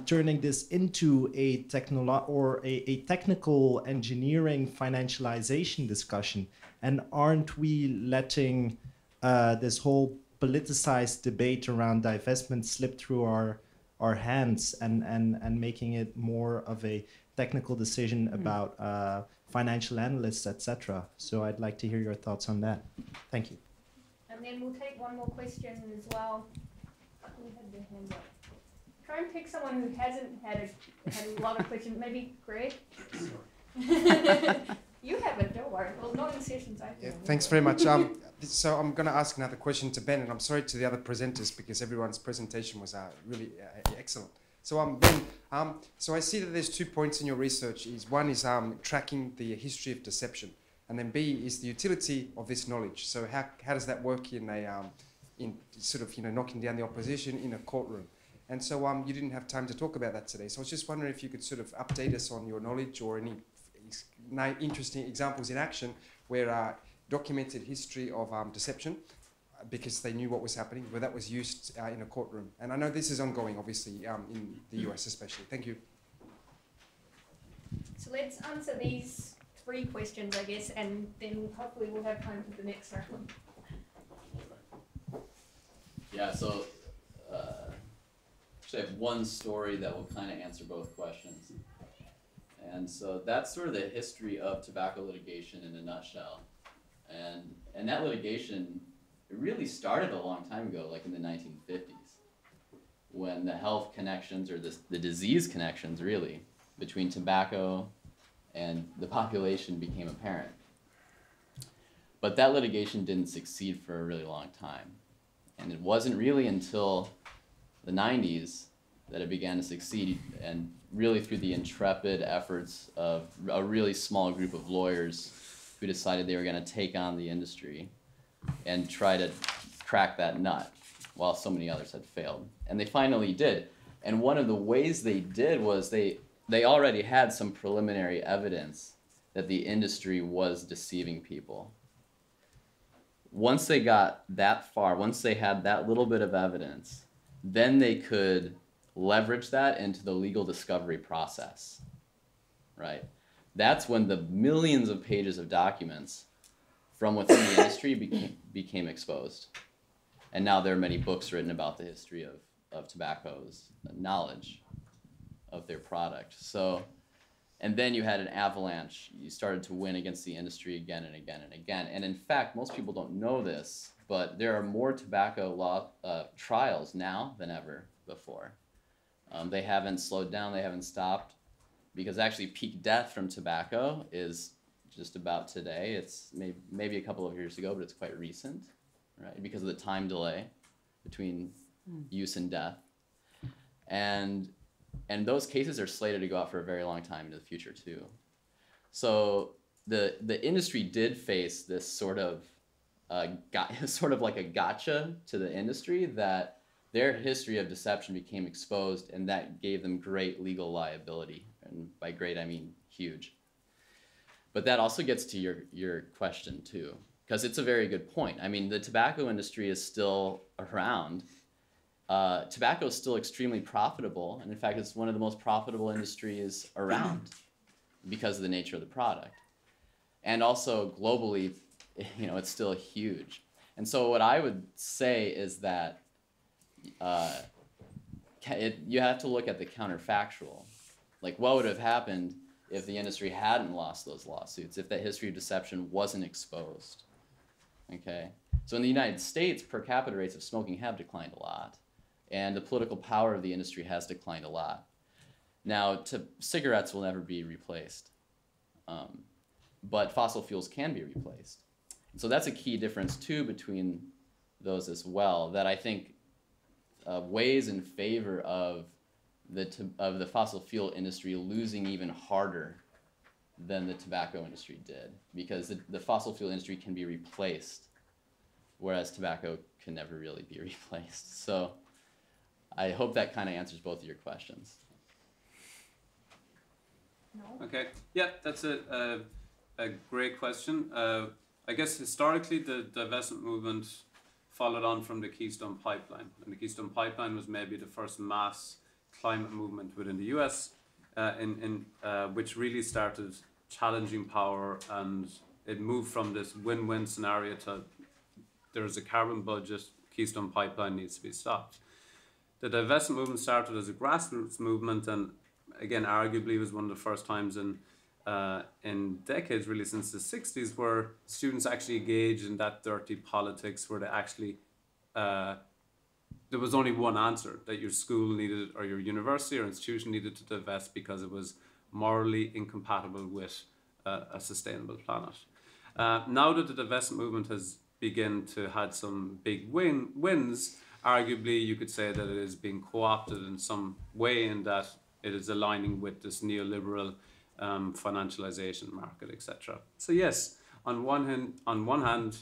turning this into a technical engineering financialization discussion? And aren't we letting this whole politicized debate around divestment slip through our hands and making it more of a technical decision about financial analysts, etc.? So I'd like to hear your thoughts on that. Thank you. And then we'll take one more question as well. Who had their hand up? Try and pick someone who hasn't had a lot of questions. Maybe Greg? You have it, don't worry. Well, not in sessions, I think. Yeah, thanks very much. So I'm going to ask another question to Ben, and I'm sorry to the other presenters because everyone's presentation was really excellent. So Ben, so I see that there's 2 points in your research. One is tracking the history of deception, and then B is the utility of this knowledge. So how does that work in sort of knocking down the opposition in a courtroom? And so you didn't have time to talk about that today. So I was just wondering if you could sort of update us on your knowledge or any interesting examples in action where documented history of deception because they knew what was happening, where that was used in a courtroom. And I know this is ongoing, obviously, in the US especially. Thank you. So let's answer these 3 questions, I guess, and then hopefully we'll have time for the next round. Yeah, so actually I have one story that will kind of answer both questions. And so that's sort of the history of tobacco litigation in a nutshell. And that litigation, it really started a long time ago, like in the 1950s, when the health connections, or the disease connections really, between tobacco and the population became apparent. But that litigation didn't succeed for a really long time. And it wasn't really until the 90s that it began to succeed, and really through the intrepid efforts of a really small group of lawyers who decided they were going to take on the industry and try to crack that nut while so many others had failed. And they finally did. And one of the ways they did was they already had some preliminary evidence that the industry was deceiving people. Once they got that far, once they had that little bit of evidence, then they could leverage that into the legal discovery process, right? That's when the millions of pages of documents from within the industry became exposed. And now there are many books written about the history of tobacco's knowledge of their product. So, and then you had an avalanche. You started to win against the industry again and again and again. And in fact, most people don't know this, but there are more tobacco law trials now than ever before. They haven't slowed down, they haven't stopped, because actually peak death from tobacco is just about today. It's maybe a couple of years ago, but it's quite recent, right? Because of the time delay between use and death. And those cases are slated to go out for a very long time into the future too. So the industry did face this sort of like a gotcha to the industry, that their history of deception became exposed, and that gave them great legal liability. And by great, I mean huge. But that also gets to your question too, because it's a very good point. I mean, the tobacco industry is still around. Tobacco is still extremely profitable, and in fact, it's one of the most profitable industries around because of the nature of the product. And also globally, it's still huge. And so what I would say is that you have to look at the counterfactual. Like, what would have happened if the industry hadn't lost those lawsuits, if that history of deception wasn't exposed? Okay, so in the United States, per capita rates of smoking have declined a lot, and the political power of the industry has declined a lot. Now, cigarettes will never be replaced, but fossil fuels can be replaced. So that's a key difference too between those as well, that I think weighs in favor of the fossil fuel industry losing even harder than the tobacco industry did, because the fossil fuel industry can be replaced whereas tobacco can never really be replaced. So I hope that kind of answers both of your questions. No? Okay, yeah, that's a great question. I guess historically the divestment movement followed on from the Keystone Pipeline, and the Keystone Pipeline was maybe the first mass climate movement within the US, which really started challenging power, and it moved from this win-win scenario to there's a carbon budget, Keystone Pipeline needs to be stopped. The divestment movement started as a grassroots movement, and again, arguably was one of the first times in decades, really since the 60s, where students actually engaged in that dirty politics, where they actually, there was only one answer, that your school needed, or your university or institution needed to divest because it was morally incompatible with a sustainable planet. Now that the divestment movement has begun to had some big wins, arguably you could say that it is being co-opted in some way, in that it is aligning with this neoliberal financialization market, etc. So yes, on one hand,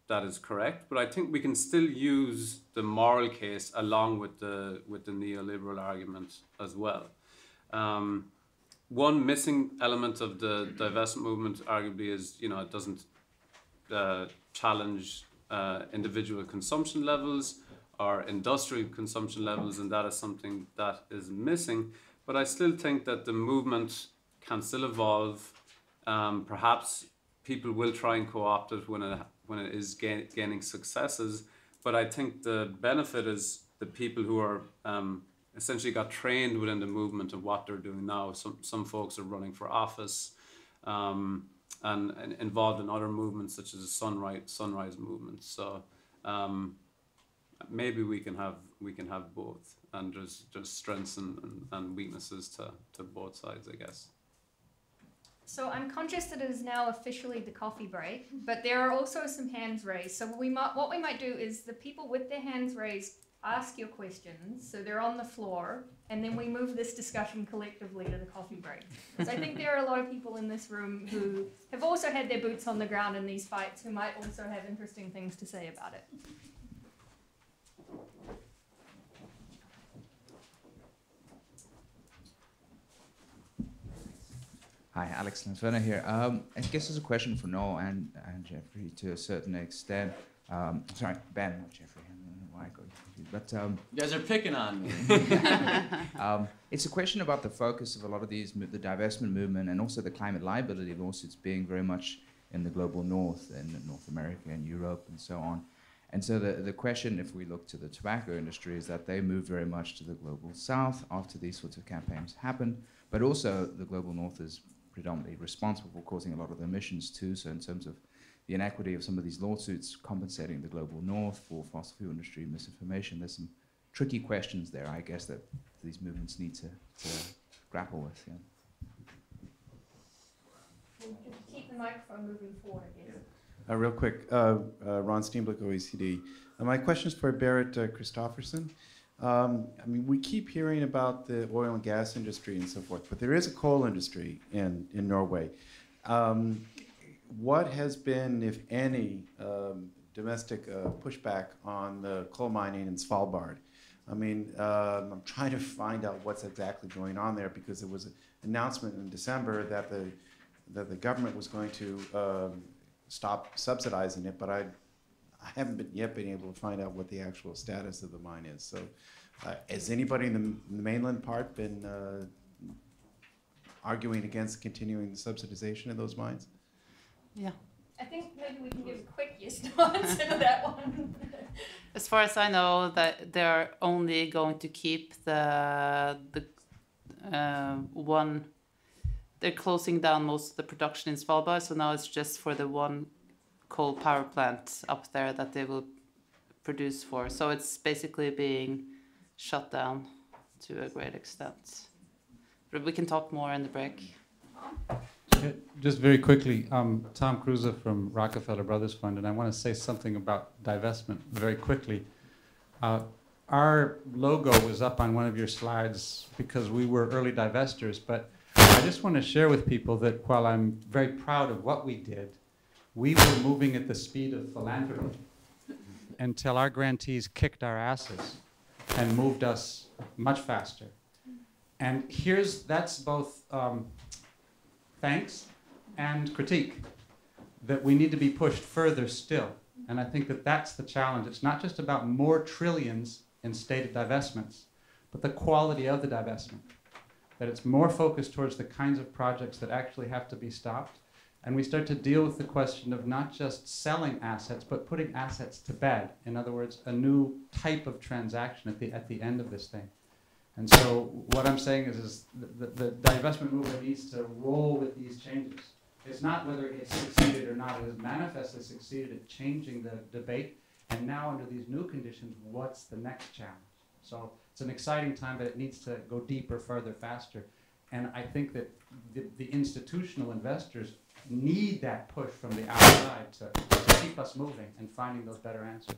that is correct, but I think we can still use the moral case along with the neoliberal argument as well. One missing element of the divestment movement, arguably, is it doesn't challenge individual consumption levels or industrial consumption levels, and that is something that is missing. But I still think that the movement can still evolve. Perhaps people will try and co-opt it when it is gaining successes. But I think the benefit is the people who are essentially got trained within the movement of what they're doing now. Some folks are running for office and involved in other movements such as the Sunrise movement. So maybe we can have both, and there's strengths and weaknesses to both sides, I guess. So I'm conscious that it is now officially the coffee break, but there are also some hands raised. So what we might do is the people with their hands raised ask your questions, so they're on the floor, and then we move this discussion collectively to the coffee break. So I think there are a lot of people in this room who have also had their boots on the ground in these fights, who might also have interesting things to say about it. Hi, Alex Lansverna here. I guess it's a question for Noel and Jeffrey to a certain extent. Sorry, Ben, not Jeffrey. I don't know why I got confused. But you guys are picking on me. it's a question about the focus of a lot of these, the divestment movement, and also the climate liability lawsuits being very much in the global north, in North America and Europe and so on. And so the question, if we look to the tobacco industry, is that they move very much to the global south after these sorts of campaigns happen, but also the global north is predominantly responsible for causing a lot of the emissions too. So in terms of the inequity of some of these lawsuits compensating the global north for fossil fuel industry misinformation, there's some tricky questions there, I guess, that these movements need to grapple with. Yeah. We'll just keep the microphone moving forward, I guess. Real quick, Ron Steenblick, OECD. My question is for Berit Kristoffersen. I mean, we keep hearing about the oil and gas industry and so forth, but there is a coal industry in Norway. What has been, if any, domestic pushback on the coal mining in Svalbard? I mean, I'm trying to find out what's exactly going on there, because there was an announcement in December that the government was going to stop subsidizing it, but I haven't yet been able to find out what the actual status of the mine is. So has anybody in the mainland part been arguing against continuing the subsidization of those mines? Yeah. I think maybe we can give a quick yes no answer to that one. As far as I know, that they're only going to keep the one. They're closing down most of the production in Svalbard, so now it's just for the one coal power plant up there that they will produce for. So it's basically being shut down to a great extent. But we can talk more in the break. Yeah, just very quickly, Tom Cruiser from Rockefeller Brothers Fund, and I want to say something about divestment very quickly. Our logo was up on one of your slides because we were early divestors, but I just want to share with people that while I'm very proud of what we did, we were moving at the speed of philanthropy. until our grantees kicked our asses and moved us much faster. And that's both thanks and critique, that we need to be pushed further still. And I think that that's the challenge. It's not just about more trillions in stated divestments, but the quality of the divestment. That it's more focused towards the kinds of projects that actually have to be stopped. And we start to deal with the question of not just selling assets, but putting assets to bed. In other words, a new type of transaction at the end of this thing. And so what I'm saying is the divestment movement needs to roll with these changes. It's not whether it's succeeded or not. It has manifestly succeeded at changing the debate. And now under these new conditions, what's the next challenge? So it's an exciting time, but it needs to go deeper, further, faster. And I think that the institutional investors need that push from the outside to keep us moving and finding those better answers.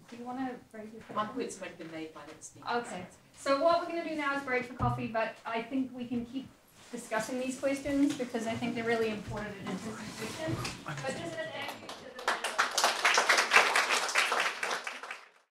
Do you want to break your My point's already been made by the speaker. Okay. So what we're going to do now is break for coffee, but I think we can keep discussing these questions because I think they're really important and interesting.